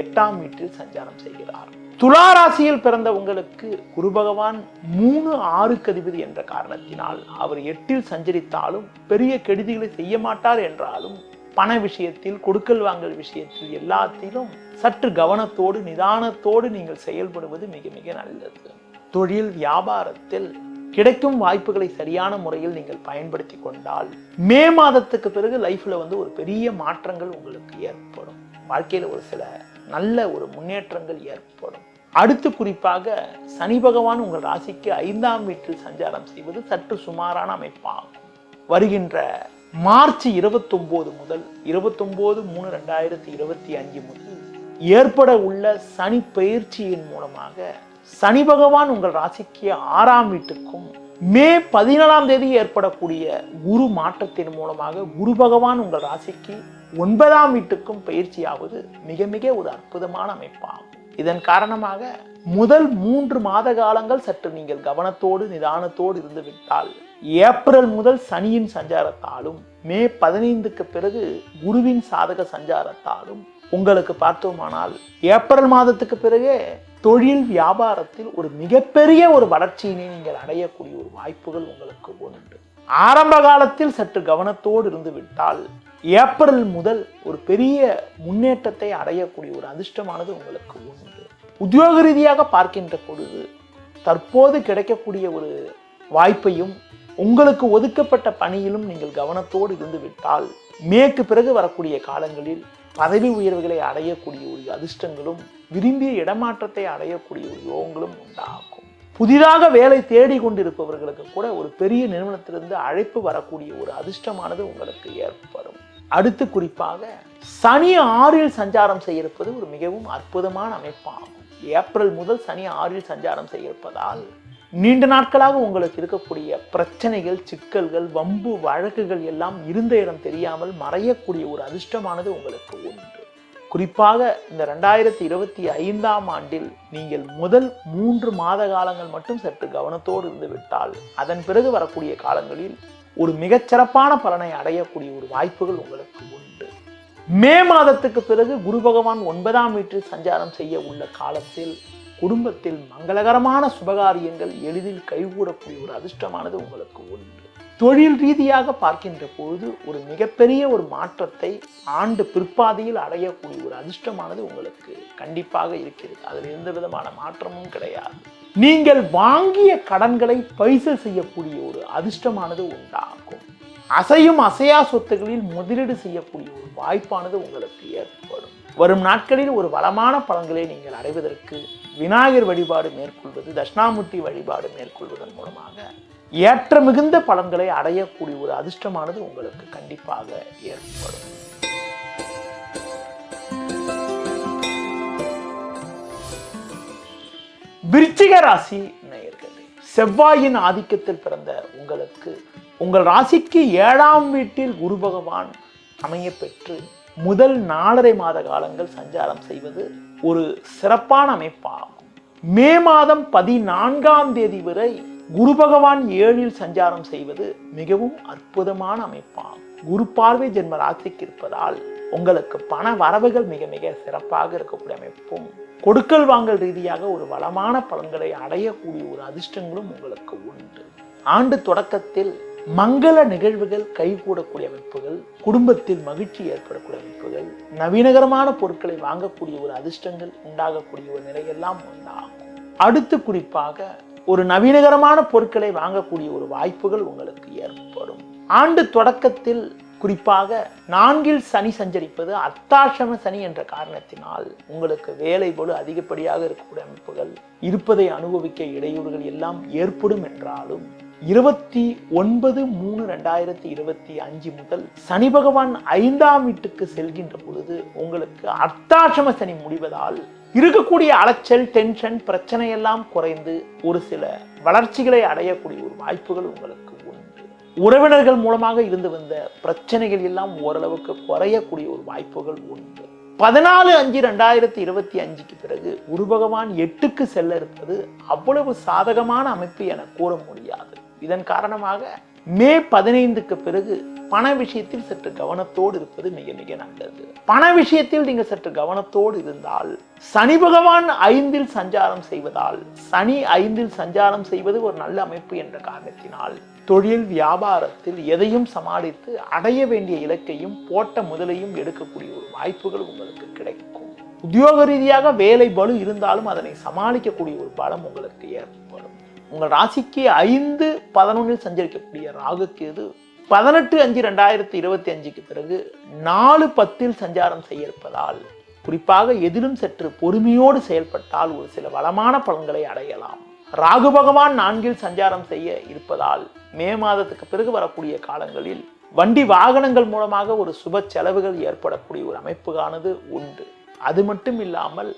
8ஆம் வீட்டில் சஞ்சாரம் செய்கிறார். துலா ராசியில் பிறந்த உங்களுக்கு குரு பகவான் 3/6க்கு அதிபதி என்ற காரணத்தினால் அவர் 8இல் சஞ்சரித்தாலும் பெரிய கெடுதிகளை செய்ய மாட்டார் என்றாலும், பண விஷயத்தில், கொடுக்கல் வாங்கல் விஷயத்தில் எல்லாத்திலும் சற்று கவனத்தோடு நிதானத்தோடு நீங்கள் செயல்படுவது மிக மிக நல்லது. தொழில் வியாபாரத்தில் கிடைக்கும் வாய்ப்புகளை சரியான முறையில் நீங்கள் பயன்படுத்தி கொண்டால் மே மாதத்துக்கு பிறகு லைஃப்ல ஒரு பெரிய மாற்றங்கள் உங்களுக்கு ஏற்படும். வாழ்க்கையில ஒரு சில நல்ல ஒரு முன்னேற்றங்கள் ஏற்படும். அடுத்து குறிப்பாக சனி பகவான் உங்கள் ராசிக்கு 5ஆம் வீட்டில் சஞ்சாரம் செய்வது சற்று சுமாரான அமைப்பாகும். வருகின்ற மார்ச் 29 முதல் 29/3/2025 முதல் ஏற்பட உள்ள சனி பயிற்சியின் மூலமாக சனி பகவான் உங்கள் ராசிக்கு 6ஆம் வீட்டுக்கும், மே 14ஆம் தேதி ஏற்படக்கூடிய குரு மாற்றத்தின் மூலமாக குரு பகவான் உங்கள் ராசிக்கு 9ஆம் வீட்டுக்கும் பயிற்சியாவது மிக மிக ஒரு அற்புதமான அமைப்பாகும். இதன் காரணமாக முதல் 3 மாத காலங்கள் சற்று நீங்கள் கவனத்தோடு நிதானத்தோடு இருந்துவிட்டால், ஏப்ரல் முதல் சனியின் சஞ்சாரத்தாலும் மே 15க்கு பிறகு குருவின் சாதக சஞ்சாரத்தாலும் உங்களுக்கு பார்த்தோமானால் ஏப்ரல் மாதத்துக்கு பிறகே தொழில் வியாபாரத்தில் ஒரு மிகப்பெரிய ஒரு வளர்ச்சியினை நீங்கள் அடையக்கூடிய ஒரு வாய்ப்புகள் உங்களுக்கு உண்டு. ஆரம்ப காலத்தில் சற்று கவனத்தோடு இருந்து விட்டால் ஏப்ரல் முதல் ஒரு பெரிய முன்னேற்றத்தை அடையக்கூடிய ஒரு அதிர்ஷ்டமானது உங்களுக்கு உண்டு. உத்தியோக ரீதியாக பார்க்கின்ற பொழுது தற்போது கிடைக்கக்கூடிய ஒரு வாய்ப்பையும் உங்களுக்கு ஒதுக்கப்பட்ட பணியிலும் நீங்கள் கவனத்தோடு இருந்து விட்டால் மேற்கு பிறகு வரக்கூடிய காலங்களில் பதவி உயர்வுகளை அடையக்கூடிய ஒரு அதிர்ஷ்டங்களும் விரும்பிய இடமாற்றத்தை அடையக்கூடிய ஒரு யோகங்களும் உண்டாகும். புதிதாக வேலை தேடி கொண்டிருப்பவர்களுக்கு கூட ஒரு பெரிய நிறுவனத்திலிருந்து அழைப்பு வரக்கூடிய ஒரு அதிர்ஷ்டமானது உங்களுக்கு ஏற்படும். அடுத்து குறிப்பாக சனி 6ல் சஞ்சாரம் செய்ய இருப்பது ஒரு மிகவும் அற்புதமான அமைப்பாகும். ஏப்ரல் முதல் சனி 6ல் சஞ்சாரம் செய்ய இருப்பதால் நீண்ட நாட்களாக உங்களுக்கு இருக்கக்கூடிய பிரச்சனைகள், சிக்கல்கள், வம்பு வழக்குகள் எல்லாம் இருந்த இடம் தெரியாமல் மறையக்கூடிய ஒரு அதிர்ஷ்டமானது உங்களுக்கு உண்டு. குறிப்பாக இந்த 2025ஆம் ஆண்டில் நீங்கள் முதல் 3 மாத காலங்கள் மட்டும் சற்று கவனத்தோடு இருந்து விட்டால் அதன் பிறகு வரக்கூடிய காலங்களில் ஒரு மிகச்சிறப்பான பலனை அடையக்கூடிய ஒரு வாய்ப்புகள் உங்களுக்கு உண்டு. மே மாதத்துக்கு பிறகு குரு பகவான் 9ஆம் வீட்டில் சஞ்சாரம் செய்ய உள்ள காலத்தில் குடும்பத்தில் மங்களகரமான சுபகாரியங்கள் எளிதில் கைகூடக்கூடிய ஒரு அதிர்ஷ்டமானது உங்களுக்கு உண்டு. தொழில் ரீதியாக பார்க்கின்ற பொழுது ஒரு மிகப்பெரிய ஒரு மாற்றத்தை ஆண்டு பிற்பாதியில் அடையக்கூடிய ஒரு அதிர்ஷ்டமானது உங்களுக்கு கண்டிப்பாக இருக்கிறது. அதில் எந்த விதமான மாற்றமும் கிடையாது. நீங்கள் வாங்கிய கடன்களை பைசல் செய்யக்கூடிய ஒரு அதிர்ஷ்டமானது உண்டாகும். அசையும் அசையா சொத்துகளில் முதலீடு செய்யக்கூடிய ஒரு வாய்ப்பானது உங்களுக்கு ஏற்படும். வரும் நாட்களில் ஒரு வளமான பலன்களை நீங்கள் அடைவதற்கு விநாயகர் வழிபாடு மேற்கொள்வது, தட்சிணாமூர்த்தி வழிபாடு மேற்கொள்வதன் மூலமாக ஏற்ற மிகுந்த பலன்களை அடையக்கூடிய ஒரு அதிர்ஷ்டமானது உங்களுக்கு கண்டிப்பாக ஏற்படும். விருச்சிக ராசி நேயர்களே, செவ்வாயின் ஆதிக்கத்தில் பிறந்த உங்களுக்கு உங்கள் ராசிக்கு 7ஆம் வீட்டில் குரு பகவான் அமைய பெற்று முதல் 4.5 மாத காலங்கள் சஞ்சாரம் செய்வது ஒரு சிறப்பான அமைப்பாகும். மே மாதம் 14ஆம் தேதி வரை குரு பகவான் 7ல் சஞ்சாரம் செய்வது மிகவும் அற்புதமான அமைப்பாகும். குரு பார்வை ஜென்ம ராசிக்கு இருப்பதால் உங்களுக்கு பண வரவுகள் மிக மிக சிறப்பாக இருக்கக்கூடிய அமைப்பும், கொடுக்கல் வாங்கல் ரீதியாக ஒரு வளமான பலன்களை அடையக்கூடிய ஒரு அதிர்ஷ்டங்களும் உங்களுக்கு உண்டு. ஆண்டு தொடக்கத்தில் மங்கள நிகழ்வுகள் கைகூடக்கூடிய அமைப்புகள், குடும்பத்தில் மகிழ்ச்சி ஏற்படக்கூடிய அமைப்புகள், நவீனகரமான பொருட்களை வாங்கக்கூடிய ஒரு அதிர்ஷ்டங்கள் உண்டாகக்கூடிய ஒரு நிலையெல்லாம் உண்டாகும். அடுத்து குறிப்பாக ஒரு நவீனகரமான பொருட்களை வாங்கக்கூடிய ஒரு வாய்ப்புகள் உங்களுக்கு ஏற்படும். ஆண்டு தொடக்கத்தில் குறிப்பாக 4ல் சனி சஞ்சரிப்பது அர்த்தாசிரம சனி என்ற காரணத்தினால் உங்களுக்கு வேலை போல அதிகப்படியாக இருக்கக்கூடிய அமைப்புகள் இருப்பதை அனுபவிக்க இடையூறுகள் எல்லாம் ஏற்படும் என்றாலும் 29/3/2025 முதல் சனி பகவான் 5ஆம் வீட்டுக்கு செல்கின்ற பொழுது உங்களுக்கு அர்த்தாசிரம சனி முடிவதால் இருக்கக்கூடிய அலைச்சல், டென்ஷன், பிரச்சனை எல்லாம் குறைந்து ஒரு சில வளர்ச்சிகளை அடையக்கூடிய ஒரு வாய்ப்புகள் உங்களுக்கு உண்டு. உறவினர்கள் மூலமாக இருந்து வந்த பிரச்சனைகள் எல்லாம் ஓரளவுக்கு குறையக்கூடிய ஒரு வாய்ப்புகள் உண்டு. 14/5/2025 பிறகு குரு பகவான் 8க்கு செல்ல இருப்பது அவ்வளவு சாதகமான அமைப்பு என கூற முடியாது. இதன் காரணமாக மே 15க்கு பிறகு பண விஷயத்தில் சற்று கவனத்தோடு இருப்பது மிக மிக நல்லது. பண விஷயத்தில் நீங்கள் சற்று கவனத்தோடு இருந்தால் சனி பகவான் 5ல் சஞ்சாரம் செய்வதால், சனி 5ல் சஞ்சாரம் செய்வது ஒரு நல்ல அமைப்பு என்ற காரணத்தினால் தொழில் வியாபாரத்தில் எதையும் சமாளித்து அடைய வேண்டிய இலக்கையும் போட்ட முதலையும் எடுக்கக்கூடிய ஒரு வாய்ப்புகள் உங்களுக்கு கிடைக்கும். உத்தியோக ரீதியாக வேலை பளு இருந்தாலும் அதனை சமாளிக்கக்கூடிய ஒரு பலம் உங்களுக்கு ஏற்படும். உங்கள் ராசிக்கு 5-11 சஞ்சரிக்கக்கூடிய ராகு கேது 18/5/2025 பிறகு 4-10 சஞ்சாரம் செய்ய இருப்பதால் குறிப்பாக எதிலும் சற்று பொறுமையோடு செயல்பட்டால் ஒரு சில வளமான பலன்களை அடையலாம். ராகு பகவான் 4ல் சஞ்சாரம் செய்ய இருப்பதால் மே மாதத்துக்கு பிறகு வரக்கூடிய காலங்களில் வண்டி வாகனங்கள் மூலமாக ஒரு சுப செலவுகள் ஏற்படக்கூடிய ஒரு அமைப்புகானது உண்டு. அது மட்டும் இல்லாமல்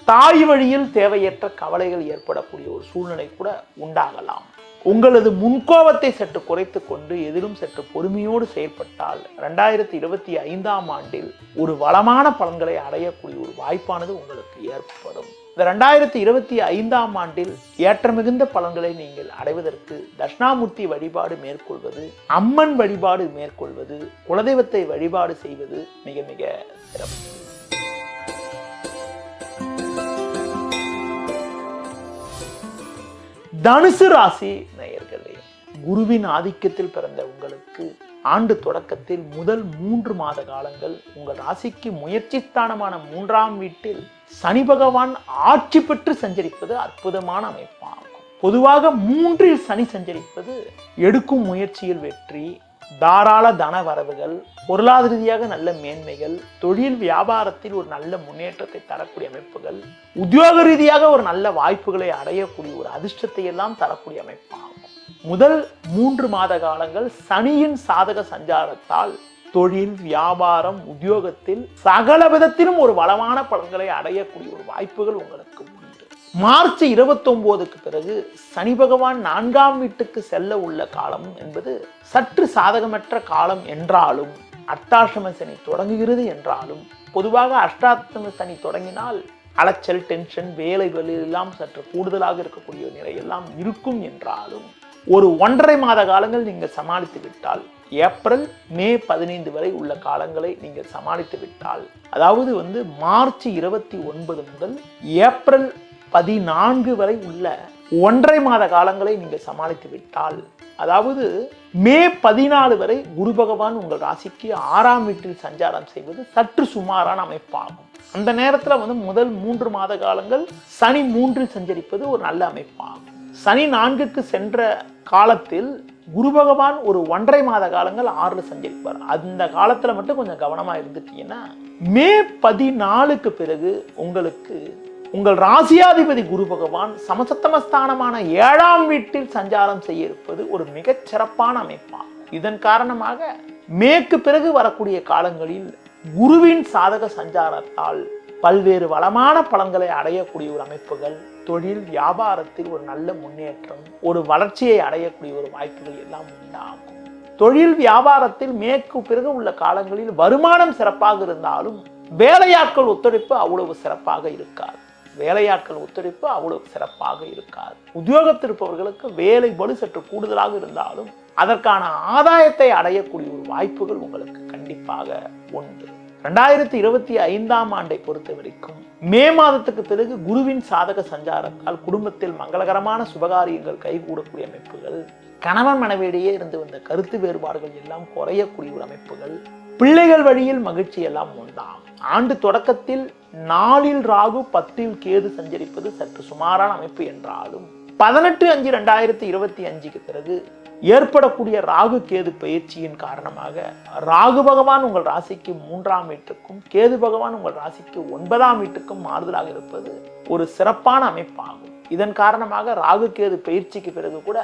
தாய் வழியில் தேவையற்ற கவலைகள் ஏற்படக்கூடிய ஒரு சூழ்நிலை கூட உண்டாகலாம். உங்களது முன்கோபத்தை சற்று குறைத்து கொண்டு எதிலும் சற்று பொறுமையோடு செயல்பட்டால் 2025ஆம் ஆண்டில் ஒரு வளமான பலன்களை அடையக்கூடிய ஒரு வாய்ப்பானது உங்களுக்கு ஏற்படும். இந்த 2025ஆம் ஆண்டில் ஏற்ற மிகுந்த பலன்களை நீங்கள் அடைவதற்கு தட்சிணாமூர்த்தி வழிபாடு மேற்கொள்வது, அம்மன் வழிபாடு மேற்கொள்வது, குலதெய்வத்தை வழிபாடு செய்வது மிக மிக சிறப்பு. தனுசு ராசி நேயர்களே, குருவின் ஆதிக்கத்தில் பிறந்த உங்களுக்கு ஆண்டு தொடக்கத்தில் முதல் 3 மாத காலங்கள் உங்கள் ராசிக்கு முயற்சி ஸ்தானமான 3ஆம் வீட்டில் சனி பகவான் ஆட்சி பெற்று சஞ்சரிப்பது அற்புதமான அமைப்பாகும். பொதுவாக 3ல் சனி சஞ்சரிப்பது எடுக்கும் முயற்சியில் வெற்றி, தாராள தன வரவுகள், பொருளாதார ரீதியாக நல்ல மேன்மைகள், தொழில் வியாபாரத்தில் ஒரு நல்ல முன்னேற்றத்தை தரக்கூடிய அமைப்புகள், உத்தியோக ரீதியாக ஒரு நல்ல வாய்ப்புகளை அடையக்கூடிய ஒரு அதிர்ஷ்டத்தை எல்லாம் தரக்கூடிய அமைப்பாகும். முதல் 3 மாத காலங்கள் சனியின் சாதக சஞ்சாரத்தால் தொழில் வியாபாரம் உத்தியோகத்தில் சகல விதத்திலும் ஒரு வளமான பலன்களை அடையக்கூடிய ஒரு வாய்ப்புகள் உங்களுக்கு உண்டு. மார்ச் 29க்கு பிறகு சனி பகவான் 4ஆம் வீட்டுக்கு செல்ல உள்ள காலம் என்பது சற்று சாதகமற்ற காலம் என்றாலும், அஷ்டாஷ்டம சனி தொடங்குகிறது என்றாலும், பொதுவாக அஷ்டாஷ்டம சனி தொடங்கினால் அலைச்சல், டென்ஷன், வேலை எல்லாம் சற்று கூடுதலாக இருக்கக்கூடிய நிலை எல்லாம் இருக்கும் என்றாலும், ஒரு 1.5 மாத காலங்கள் நீங்கள் சமாளித்து விட்டால், ஏப்ரல் மே 15 வரை உள்ள காலங்களை நீங்கள் சமாளித்து விட்டால், அதாவது மார்ச் 29 முதல் ஏப்ரல் 14 வரை உள்ள 1.5 மாத காலங்களை நீங்கள் சமாளித்து விட்டால், அதாவது மே 14 வரை குரு பகவான் உங்கள் ராசிக்கு 6ஆம் வீட்டில் சஞ்சாரம் செய்வது சற்று சுமாரான அமைப்பாகும். அந்த நேரத்தில் முதல் 3 மாத காலங்கள் சனி 3இல் சஞ்சரிப்பது ஒரு நல்ல அமைப்பாகும். சனி 4க்கு சென்ற காலத்தில் குரு பகவான் ஒரு 1.5 மாத காலங்கள் 6ல் சஞ்சரிப்பார். அந்த காலத்துல மட்டும் கொஞ்சம் கவனமா இருந்துட்டீங்கன்னா, மே 14க்கு பிறகு உங்களுக்கு உங்கள் ராசியாதிபதி குரு பகவான் சமசப்தமஸ்தானமான 7ஆம் வீட்டில் சஞ்சாரம் செய்ய இருப்பது ஒரு மிகச் சிறப்பான அமைப்பாகும். இதன் காரணமாக மேற்கு பிறகு வரக்கூடிய காலங்களில் குருவின் சாதக சஞ்சாரத்தால் பல்வேறு வளமான பலன்களை அடையக்கூடிய ஒரு அமைப்புகள், தொழில் வியாபாரத்தில் ஒரு நல்ல முன்னேற்றம், ஒரு வளர்ச்சியை அடையக்கூடிய ஒரு வாய்ப்புகள் எல்லாம் உண்டாகும். தொழில் வியாபாரத்தில் மேற்கு பிறகு உள்ள காலங்களில் வருமானம் சிறப்பாக இருந்தாலும் வேலையாட்கள் ஒத்துழைப்பு அவ்வளவு சிறப்பாக இருக்காது. உத்தியோகத்தில் இருப்பவர்களுக்கு வேலை பளு சற்று கூடுதலாக இருந்தாலும் அதற்கான ஆதாயத்தை அடையக்கூடிய ஒரு வாய்ப்புகள் உங்களுக்கு கண்டிப்பாக உண்டு. 2025ஆம் ஆண்டை பொறுத்த வரைக்கும் மே மாதத்துக்கு பிறகு குருவின் சாதக சஞ்சாரத்தால் குடும்பத்தில் மங்களகரமான சுபகாரியங்கள் கைகூடக்கூடிய அமைப்புகள், கணவன் மனைவியிடையே இருந்து வந்த கருத்து வேறுபாடுகள் எல்லாம் குறையக்கூடிய ஒரு அமைப்புகள், பிள்ளைகள் வழியில் மகிழ்ச்சி எல்லாம் உண்டாகும். ஆண்டு தொடக்கத்தில் 4இல் ராகு 10இல் கேது சஞ்சரிப்பது சற்று சுமாரான அமைப்பு என்றாலும் 18/5/2025க்கு பிறகு ஏற்படக்கூடிய ராகு கேது பயிற்சியின் காரணமாக ராகு பகவான் உங்கள் ராசிக்கு 3ஆம் வீட்டுக்கும் கேது பகவான் உங்கள் ராசிக்கு 9ஆம் வீட்டுக்கும் மாறுதலாக இருப்பது ஒரு சிறப்பான அமைப்பாகும். இதன் காரணமாக ராகு கேது பயிற்சிக்கு பிறகு கூட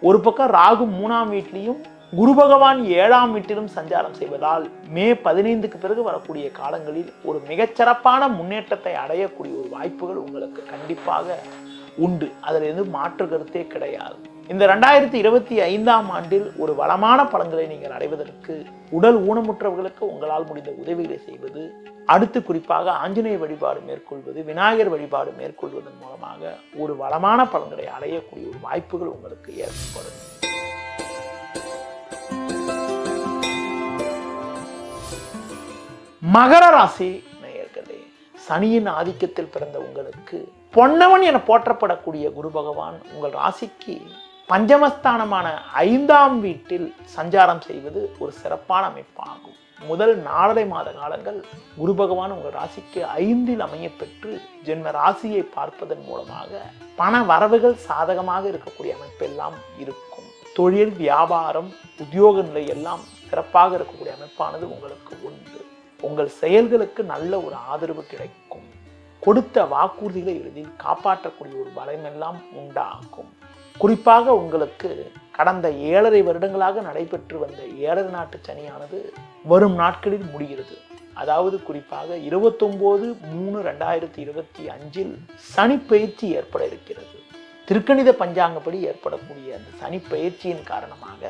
ஒரு பக்கம் ராகு 3ஆம் வீட்டிலையும் குரு பகவான் 7ஆம் வீட்டிலும் சஞ்சாரம் செய்வதால் மே 15க்கு பிறகு வரக்கூடிய காலங்களில் ஒரு மிகச்சிறப்பான முன்னேற்றத்தை அடையக்கூடிய ஒரு வாய்ப்புகள் உங்களுக்கு கண்டிப்பாக உண்டு. அதில் எதுவும் மாற்று கருத்தே கிடையாது. இந்த 2025ஆம் ஆண்டில் ஒரு வளமான பலன்களை நீங்கள் அடைவதற்கு உடல் ஊனமுற்றவர்களுக்கு உங்களால் முடிந்த உதவிகளை செய்வது, அடுத்து குறிப்பாக ஆஞ்சநேய வழிபாடு மேற்கொள்வது, விநாயகர் வழிபாடு மேற்கொள்வதன் மூலமாக ஒரு வளமான பலன்களை அடையக்கூடிய ஒரு வாய்ப்புகள் உங்களுக்கு ஏற்படும். மகர ராசி நேயர்களே, சனியின் ஆதிக்கத்தில் பிறந்த உங்களுக்கு பொன்னவன் என போற்றப்படக்கூடிய குரு பகவான் உங்கள் ராசிக்கு பஞ்சமஸ்தானமான 5ஆம் வீட்டில் சஞ்சாரம் செய்வது ஒரு சிறப்பான அமைப்பாகும். முதல் 4.5 மாத காலங்கள் குரு பகவான் உங்கள் ராசிக்கு 5இல் அமைய பெற்று ஜென்ம ராசியை பார்ப்பதன் மூலமாக பண வரவுகள் சாதகமாக இருக்கக்கூடிய அமைப்பெல்லாம் இருக்கும். தொழில் வியாபாரம் உத்தியோக நிலை எல்லாம் சிறப்பாக இருக்கக்கூடிய அமைப்பானது உங்களுக்கு உண்டு. உங்கள் செயல்களுக்கு நல்ல ஒரு ஆதரவு கிடைக்கும். கொடுத்த வாக்குறுதிகளை எளிதில் காப்பாற்றக்கூடிய ஒரு பலமெல்லாம் உண்டாகும். குறிப்பாக உங்களுக்கு கடந்த 7.5 வருடங்களாக நடைபெற்று வந்த 7 நாட்டு சனியானது வரும் நாட்களில் முடிகிறது. அதாவது குறிப்பாக 29/3/2025 சனி பயிற்சி ஏற்பட இருக்கிறது. திருக்கணித பஞ்சாங்கப்படி ஏற்படக்கூடிய அந்த சனி பயிற்சியின் காரணமாக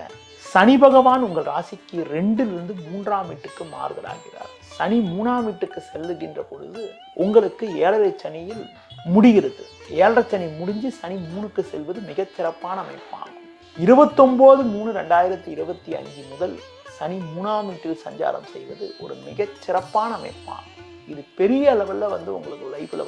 சனி பகவான் உங்கள் ராசிக்கு 2லிருந்து 3ஆம் வீட்டுக்கு மாறுதலாகிறார். சனி 3ஆம் வீட்டுக்கு செல்லுகின்ற பொழுது உங்களுக்கு 7.5 சனியில் முடிகிறது. 7.5 சனி முடிஞ்சு சனி 3க்கு செல்வது மிகச்சிறப்பான அமைப்பாகும். 29/3/2025 முதல் சனி 3ஆம் வீட்டில் சஞ்சாரம் செய்வது ஒரு மிகச்சிறப்பான அமைப்பாகும். இது பெரிய அளவில் உங்களுக்கு லைஃப்ல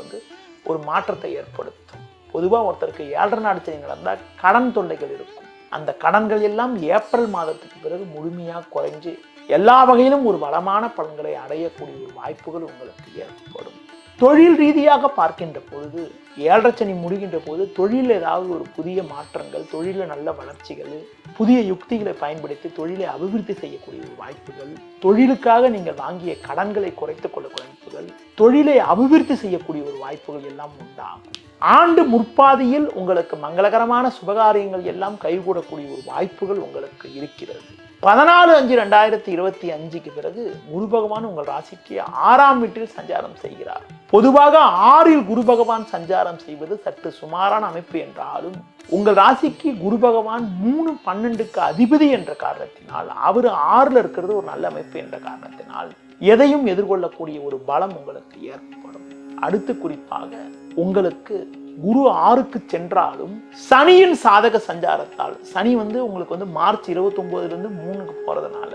ஒரு மாற்றத்தை ஏற்படுத்தும். பொதுவாக ஒருத்தருக்கு 7.5 நாடு சனி நடந்தால் கடன் தொல்லைகள் இருக்கும். அந்த கடன்கள் எல்லாம் ஏப்ரல் மாதத்துக்கு பிறகு முழுமையாக குறைஞ்சு எல்லா வகையிலும் ஒரு வளமான பலன்களை அடையக்கூடிய ஒரு வாய்ப்புகள் உங்களுக்கு ஏற்படும். தொழில் ரீதியாக பார்க்கின்ற பொழுது 7.5 சனி முடிகின்ற போது தொழிலில் ஏதாவது ஒரு புதிய மாற்றங்கள், தொழிலில் நல்ல வளர்ச்சிகள், புதிய யுக்திகளை பயன்படுத்தி தொழிலை அபிவிருத்தி செய்யக்கூடிய ஒரு வாய்ப்புகள், தொழிலுக்காக நீங்கள் வாங்கிய கடன்களை குறைத்துக் கொள்ளக்கூடிய வாய்ப்புகள், தொழிலை அபிவிருத்தி செய்யக்கூடிய ஒரு வாய்ப்புகள் எல்லாம் உண்டாகும். ஆண்டு முற்பாதியில் உங்களுக்கு மங்களகரமான சுபகாரியங்கள் எல்லாம் கைகூடக்கூடிய ஒரு வாய்ப்புகள் உங்களுக்கு இருக்கிறது. 14/5/2025 பிறகு குரு பகவான் உங்கள் ராசிக்கு 6ஆம் வீட்டில் சஞ்சாரம் செய்கிறார். பொதுவாக 6இல் குரு பகவான் சஞ்சாரம் செய்வது சற்று சுமாரான அமைப்பு என்றாலும் உங்கள் ராசிக்கு குரு பகவான் 3, 12க்கு அதிபதி என்ற காரணத்தினால் அவர் 6ல் இருக்கிறது ஒரு நல்ல அமைப்பு என்ற காரணத்தினால் எதையும் எதிர்கொள்ளக்கூடிய ஒரு பலம் உங்களுக்கு ஏற்படும். அடுத்து குறிப்பாக உங்களுக்கு குரு 6க்கு சென்றாலும் சனியின் சாதக சஞ்சாரத்தால் சனி உங்களுக்கு மார்ச் 29 3க்கு போறதுனால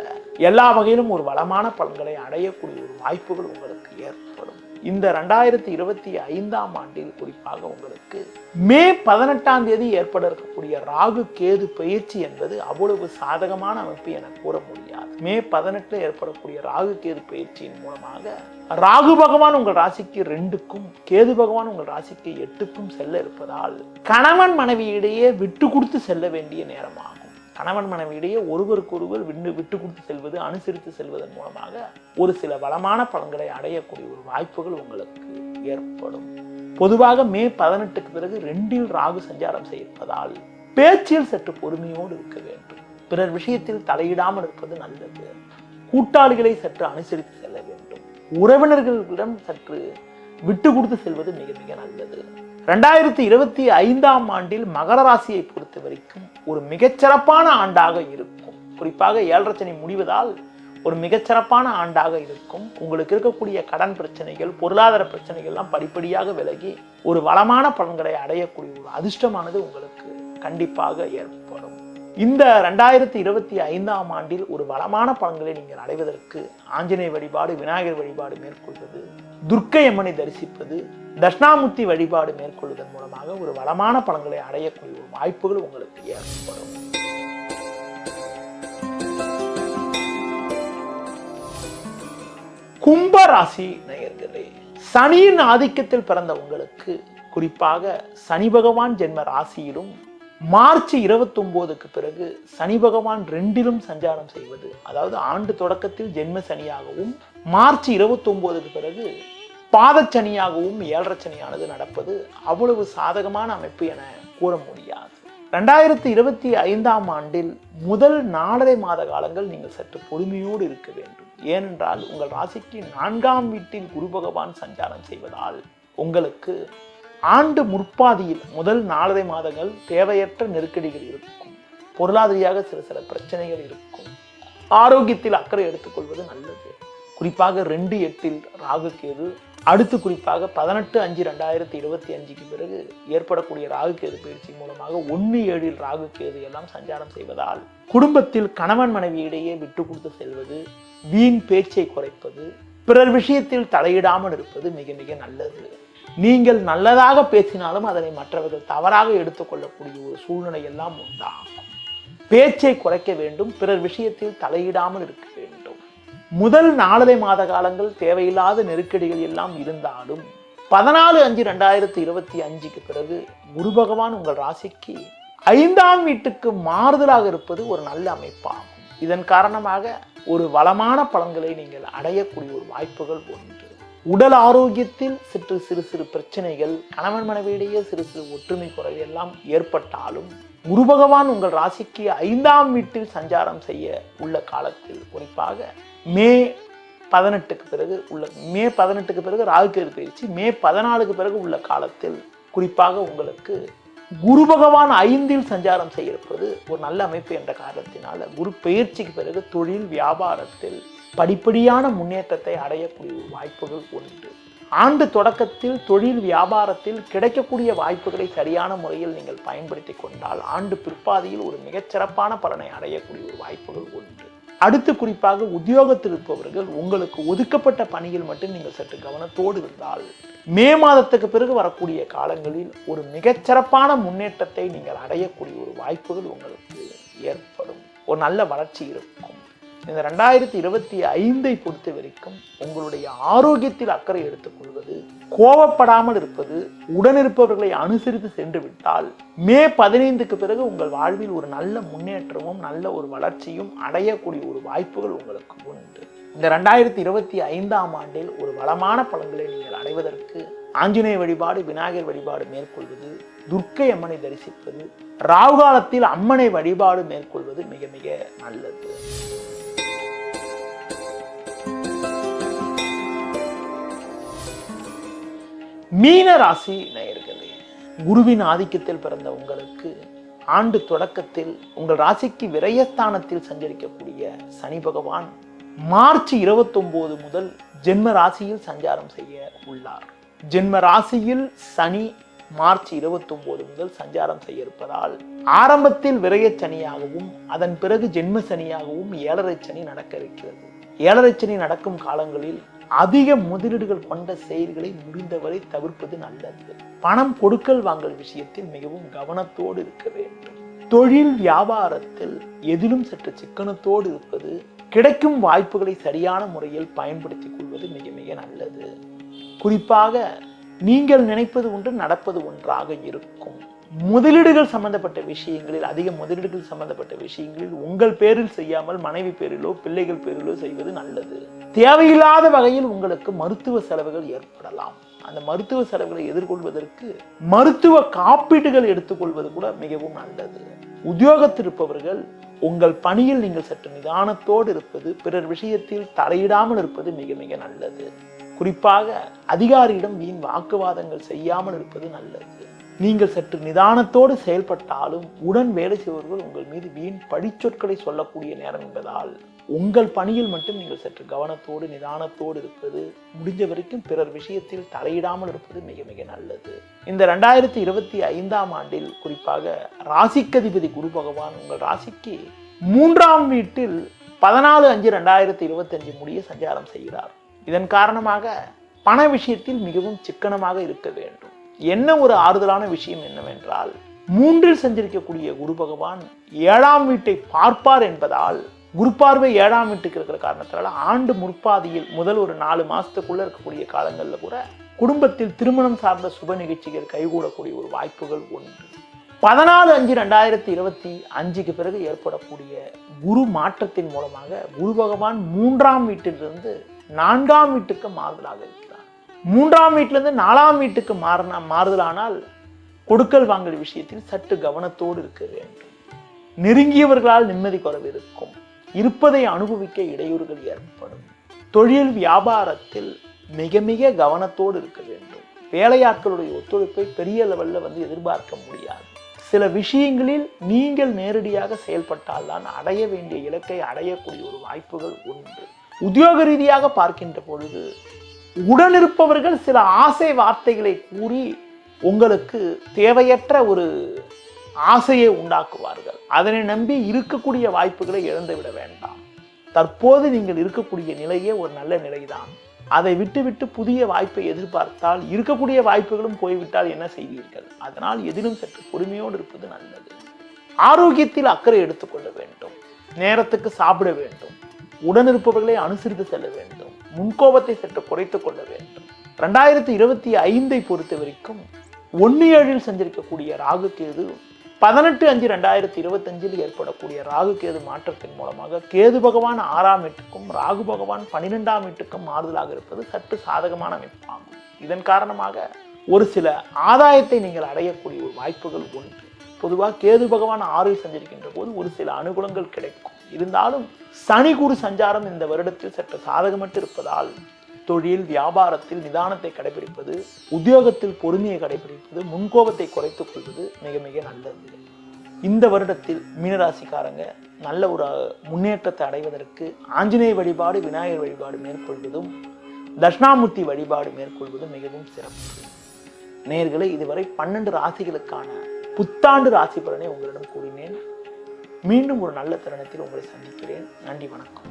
எல்லா வகையிலும் ஒரு வளமான பலன்களை அடையக்கூடிய ஒரு வாய்ப்புகள் உங்களுக்கு ஏற்படும். இந்த 2025ஆம் ஆண்டில் குறிப்பாக உங்களுக்கு மே 18ஆம் தேதி ஏற்பட இருக்கக்கூடிய ராகு கேது பயிற்சி என்பது அவ்வளவு சாதகமான அமைப்பு என கூற முடியாது. மே 18 ஏற்படக்கூடிய ராகு கேது பயிற்சியின் மூலமாக ராகு பகவான் உங்கள் ராசிக்கு 2க்கும் கேது பகவான் உங்கள் ராசிக்கு 8க்கும் செல்ல இருப்பதால் கணவன் மனைவியிடையே விட்டு கொடுத்து செல்ல வேண்டிய நேரமாகும். கணவன் மனைவியிடையே ஒருவருக்கொருவர் விட்டு கொடுத்து செல்வது, அனுசரித்து செல்வதன் மூலமாக ஒரு சில வளமான பலன்களை அடையக்கூடிய ஒரு வாய்ப்புகள் உங்களுக்கு ஏற்படும். பொதுவாக மே 18க்கு பிறகு 2இல் ராகு சஞ்சாரம் செய்வதால் பேச்சில் சற்று பொறுமையோடு இருக்க வேண்டும். பிறர் விஷயத்தில் தலையிடாமல் இருப்பது நல்லது. கூட்டாளிகளை சற்று அனுசரித்து செல்ல வேண்டும். உறவினர்களிடம் சற்று விட்டு கொடுத்து செல்வது மிக மிக நல்லது. 2025ஆம் ஆண்டில் மகர ராசியை பொறுத்த வரைக்கும் ஒரு மிகச்சிறப்பான ஆண்டாக இருக்கும். குறிப்பாக 7.5 சனி முடிவதால் ஒரு மிகச்சிறப்பான ஆண்டாக இருக்கும். உங்களுக்கு இருக்கக்கூடிய கடன் பிரச்சனைகள், பொருளாதார பிரச்சனைகள் எல்லாம் படிப்படியாக விலகி ஒரு வளமான பலன்களை அடையக்கூடிய ஒரு அதிர்ஷ்டமானது உங்களுக்கு கண்டிப்பாக ஏற்படும். இந்த 2025ஆம் ஆண்டில் ஒரு வளமான பலன்களை நீங்கள் அடைவதற்கு ஆஞ்சநேய வழிபாடு, விநாயகர் வழிபாடு மேற்கொள்வது, துர்க்கை அம்மனை தரிசிப்பது, தட்சிணாமூர்த்தி வழிபாடு மேற்கொள்வதன் மூலமாக ஒரு வளமான பலன்களை அடையக்கூடிய ஒரு வாய்ப்புகள் உங்களுக்கு ஏற்படும். கும்ப ராசி நேயர்களே, சனியின் ஆதிக்கத்தில் பிறந்த உங்களுக்கு குறிப்பாக சனி பகவான் ஜென்ம ராசியிலும் மார்ச் 29க்கு பிறகு சனி பகவான் 2இலும் சஞ்சாரம் செய்வது, அதாவது ஆண்டு தொடக்கத்தில் ஜென்ம சனியாகவும் மார்ச் 29க்கு பிறகு பாதச்சனியாகவும் 7.5 சனியானது நடப்பது அவ்வளவு சாதகமான அமைப்பு என கூற முடியாது. 2025ஆம் ஆண்டில் முதல் 4.5 மாத காலங்கள் நீங்கள் சற்று பொறுமையோடு இருக்க வேண்டும். ஏனென்றால் உங்கள் ராசிக்கு 4ஆம் வீட்டில் குரு பகவான் சஞ்சாரம் செய்வதால் உங்களுக்கு ஆண்டு முற்பாதியில் முதல் 4.5 மாதங்கள் தேவையற்ற நெருக்கடிகள் இருக்கும். பொருளாதாரியாக சில பிரச்சனைகள் இருக்கும். ஆரோக்கியத்தில் அக்கறை எடுத்துக்கொள்வது நல்லது. குறிப்பாக 2/8 ராகு கேது, அடுத்து குறிப்பாக 18/5/2025க்கு பிறகு ஏற்படக்கூடிய ராகு கேது பயிற்சி மூலமாக 1/7 ராகு கேது எல்லாம் சஞ்சாரம் செய்வதால் குடும்பத்தில் கணவன் மனைவி இடையே விட்டு கொடுத்து செல்வது, வீண் பேச்சை குறைப்பது, பிறர் விஷயத்தில் தலையிடாமல் இருப்பது மிக மிக நல்லது. நீங்கள் நல்லதாக பேசினாலும் அதனை மற்றவர்கள் தவறாக எடுத்துக்கொள்ளக்கூடிய ஒரு சூழ்நிலை எல்லாம் உண்டாகும். பேச்சை குறைக்க வேண்டும், பிறர் விஷயத்தில் தலையிடாமல் இருக்க வேண்டும். முதல் 4.5 மாத காலங்கள் தேவையில்லாத நெருக்கடிகள் எல்லாம் இருந்தாலும் 14/5/2025க்கு பிறகு குரு பகவான் உங்கள் ராசிக்கு 5ஆம் வீட்டுக்கு மாறுதலாக இருப்பது ஒரு நல்ல அமைப்பாகும். இதன் காரணமாக ஒரு வளமான பலன்களை நீங்கள் அடையக்கூடிய ஒரு வாய்ப்புகள் உண்டு. உடல் ஆரோக்கியத்தில் சிறு பிரச்சனைகள், கணவன் மனைவியிடையே சிறு ஒற்றுமை குறைவு எல்லாம் ஏற்பட்டாலும் குரு பகவான் உங்கள் ராசிக்கு 5ஆம் வீட்டில் சஞ்சாரம் செய்ய உள்ள காலத்தில் குறிப்பாக மே 18க்கு பிறகு ராகு கேது பயிற்சி, மே 14க்கு பிறகு உள்ள காலத்தில் குறிப்பாக உங்களுக்கு குரு பகவான் 5இல் சஞ்சாரம் செய்ய இருப்பது ஒரு நல்ல அமைப்பு என்ற காரணத்தினால குரு பயிற்சிக்கு பிறகு தொழில் வியாபாரத்தில் படிப்படியான முன்னேற்றத்தை அடையக்கூடிய வாய்ப்புகள் உண்டு. ஆண்டு தொடக்கத்தில் தொழில் வியாபாரத்தில் கிடைக்கக்கூடிய வாய்ப்புகளை சரியான முறையில் நீங்கள் பயன்படுத்தி கொண்டால் ஆண்டு பிற்பாதியில் ஒரு மிகச்சிறப்பான பலனை அடையக்கூடிய ஒரு வாய்ப்புகள் உண்டு. அடுத்து குறிப்பாக உத்தியோகத்தில் இருப்பவர்கள் உங்களுக்கு ஒதுக்கப்பட்ட பணியில் மட்டும் நீங்கள் சற்று கவனத்தோடு இருந்தால் மே மாதத்துக்கு பிறகு வரக்கூடிய காலங்களில் ஒரு மிகச்சிறப்பான முன்னேற்றத்தை நீங்கள் அடையக்கூடிய ஒரு வாய்ப்புகள் உங்களுக்கு ஏற்படும். ஒரு நல்ல வளர்ச்சி இருக்கும். இந்த 2025 பொறுத்த வரைக்கும் உங்களுடைய ஆரோக்கியத்தில் அக்கறை எடுத்துக்கொள்வது, கோபப்படாமல் இருப்பது, உடனிருப்பவர்களை அனுசரித்து சென்று விட்டால் மே 15க்கு பிறகு உங்கள் வாழ்வில் ஒரு நல்ல முன்னேற்றமும் நல்ல ஒரு வளர்ச்சியும் அடையக்கூடிய ஒரு வாய்ப்புகள் உங்களுக்கு உண்டு. இந்த 2025ஆம் ஆண்டில் ஒரு வளமான பலன்களை நீங்கள் அடைவதற்கு ஆஞ்சநேய வழிபாடு, விநாயகர் வழிபாடு மேற்கொள்வது, துர்க்கை அம்மனை தரிசிப்பது, ராகு காலத்தில் அம்மனை வழிபாடு மேற்கொள்வது மிக மிக நல்லது. மீன ராசி நேயர்களே, குருவின் ஆதிக்கத்தில் பிறந்த உங்களுக்கு ஆண்டு தொடக்கத்தில் உங்கள் ராசிக்கு விரயஸ்தானத்தில் சஞ்சரிக்கக்கூடிய சனி பகவான் மார்ச் 29 முதல் ஜென்ம ராசியில் சஞ்சாரம் செய்ய உள்ளார். ஜென்ம ராசியில் சனி மார்ச் 29 முதல் சஞ்சாரம் செய்ய இருப்பதால் ஆரம்பத்தில் விரய சனியாகவும் அதன் பிறகு ஜென்ம சனியாகவும் 7.5 சனி நடக்க இருக்கிறது. 7.5 சனி நடக்கும் காலங்களில் அதிக முதலீடுகள் கொண்ட செயல்களை முடிந்தவரை தவிர்ப்பது நல்லது. பணம் கொடுக்கல் வாங்கல் விஷயத்தில் மிகவும் கவனத்தோடு இருக்க வேண்டும். தொழில் வியாபாரத்தில் எதிலும் சற்று சிக்கனத்தோடு இருப்பது, கிடைக்கும் வாய்ப்புகளை சரியான முறையில் பயன்படுத்திக் கொள்வது மிக மிக நல்லது. குறிப்பாக நீங்கள் நினைப்பது ஒன்று நடப்பது ஒன்றாக இருக்கும். முதலீடுகள் சம்பந்தப்பட்ட விஷயங்களில், அதிக முதலீடுகள் சம்பந்தப்பட்ட விஷயங்களில் உங்கள் பேரில் செய்யாமல் மனைவி பேரிலோ பிள்ளைகள் பேரிலோ செய்வது நல்லது. தேவையில்லாத வகையில் உங்களுக்கு மருத்துவ செலவுகள் ஏற்படலாம். அந்த மருத்துவ செலவுகளை எதிர்கொள்வதற்கு மருத்துவ காப்பீடுகள் எடுத்துக்கொள்வது கூட மிகவும் நல்லது. உத்தியோகத்தில் இருப்பவர்கள் உங்கள் பணியில் நீங்கள் சற்று நிதானத்தோடு இருப்பது, பிறர் விஷயத்தில் தலையிடாமல் இருப்பது மிக மிக நல்லது. குறிப்பாக அதிகாரியிடம் வீண் வாக்குவாதங்கள் செய்யாமல் இருப்பது நல்லது. நீங்கள் சற்று நிதானத்தோடு செயல்பட்டாலும் உடன் வேலை செய்பவர்கள் உங்கள் மீது வீண் பழிச்சொற்களை சொல்லக்கூடிய நேரம் என்பதால் உங்கள் பணியில் மட்டும் நீங்கள் சற்று கவனத்தோடு நிதானத்தோடு இருப்பது, முடிஞ்ச வரைக்கும் பிறர் விஷயத்தில் தலையிடாமல் இருப்பது மிக மிக நல்லது. இந்த 2025ஆம் ஆண்டில் குறிப்பாக ராசிக்கதிபதி குரு பகவான் உங்கள் ராசிக்கு 3ஆம் வீட்டில் 14/5/2025 முடிய சஞ்சாரம் செய்கிறார். இதன் காரணமாக பண விஷயத்தில் மிகவும் சிக்கனமாக இருக்க வேண்டும். என்ன ஒரு ஆறுதலான விஷயம் என்னவென்றால், 3இல் சஞ்சரிக்கக்கூடிய குரு பகவான் 7ஆம் வீட்டை பார்ப்பார் என்பதால், குரு பார்வை 7ஆம் வீட்டுக்கு இருக்கிற காரணத்தால் ஆண்டு முற்பாதியில் முதல் ஒரு 4 மாசத்துக்குள்ள இருக்கக்கூடிய காலங்களில் கூட குடும்பத்தில் திருமணம் சார்ந்த சுப நிகழ்ச்சிகள் கைகூடக்கூடிய ஒரு வாய்ப்புகள் உண்டு. 14/5/2025க்கு பிறகு ஏற்படக்கூடிய குரு மாற்றத்தின் மூலமாக குரு பகவான் 3ஆம் வீட்டிலிருந்து 4ஆம் வீட்டுக்கு மாறுதலாக இருக்கிறார். 3ஆம் வீட்டிலிருந்து 4ஆம் வீட்டுக்கு மாறுதலானால் கொடுக்கல் வாங்கல் விஷயத்தில் சற்று கவனத்தோடு இருக்க வேண்டும். நெருங்கியவர்களால் நிம்மதி குறைவு இருக்கும். இருப்பதை அனுபவிக்க இடையூறுகள் ஏற்படும். தொழில் வியாபாரத்தில் மிக மிக கவனத்தோடு இருக்க வேண்டும். வேலையாட்களுடைய ஒத்துழைப்பை பெரிய லெவல்ல எதிர்பார்க்க முடியாது. சில விஷயங்களில் நீங்கள் நேரடியாக செயல்பட்டால் தான் அடைய வேண்டிய இலக்கை அடையக்கூடிய ஒரு வாய்ப்புகள் உண்டு. உத்தியோக ரீதியாக பார்க்கின்ற பொழுது உடனிருப்பவர்கள் சில ஆசை வார்த்தைகளை கூறி உங்களுக்கு தேவையற்ற ஒரு ஆசையை உண்டாக்குவார்கள். அதனை நம்பி இருக்கக்கூடிய வாய்ப்புகளை இழந்துவிட வேண்டாம். தற்போது நீங்கள் இருக்கக்கூடிய நிலையே ஒரு நல்ல நிலைதான். அதை விட்டுவிட்டு புதிய வாய்ப்பை எதிர்பார்த்தால் இருக்கக்கூடிய வாய்ப்புகளும் போய்விட்டால் என்ன செய்வீர்கள்? அதனால் எதிலும் சற்று பொறுமையோடு இருப்பது நல்லது. ஆரோக்கியத்தில் அக்கறை எடுத்துக்கொள்ள வேண்டும். நேரத்துக்கு சாப்பிட வேண்டும். உடனிருப்பவர்களை அனுசரித்து செல்ல வேண்டும். முன்கோபத்தை சற்று குறைத்துக் கொள்ள வேண்டும். 2025 பொறுத்த வரைக்கும் 1/7 சஞ்சரிக்கக்கூடிய ராகு கேது 18/5/2025 ஏற்படக்கூடிய ராகு கேது மாற்றத்தின் மூலமாக கேது பகவான் 6ஆம் வீட்டுக்கும் ராகு பகவான் 12ஆம் வீட்டுக்கும் மாறுதலாக இருப்பது சற்று சாதகமான அமைப்பாகும். இதன் காரணமாக ஒரு சில ஆதாயத்தை நீங்கள் அடையக்கூடிய ஒரு வாய்ப்புகள் உண்டு. பொதுவாக கேது பகவான் 6இல் சஞ்சரிக்கின்ற போது ஒரு சில அனுகூலங்கள் கிடைக்கும். இருந்தாலும் சனி குரு சஞ்சாரம் இந்த வருடத்தில் சற்று சாதகமற்று இருப்பதால் தொழில் வியாபாரத்தில் நிதானத்தை கடைபிடிப்பது, உத்தியோகத்தில் பொறுமையை கடைபிடிப்பது, முன்கோபத்தை குறைத்துக் கொள்வது மிக மிக நல்லது. இந்த வருடத்தில் மீனராசிக்காரங்க நல்ல ஒரு முன்னேற்றத்தை அடைவதற்கு ஆஞ்சநேய வழிபாடு, விநாயகர் வழிபாடு மேற்கொள்வதும், தட்சிணாமூர்த்தி வழிபாடு மேற்கொள்வதும் மிகவும் சிறப்பு. நேயர்களே, இதுவரை 12 ராசிகளுக்கான புத்தாண்டு ராசி பலனை உங்களிடம் கூறினேன். மீண்டும் ஒரு நல்ல தருணத்தில் உங்களை சந்திக்கிறேன். நன்றி, வணக்கம்.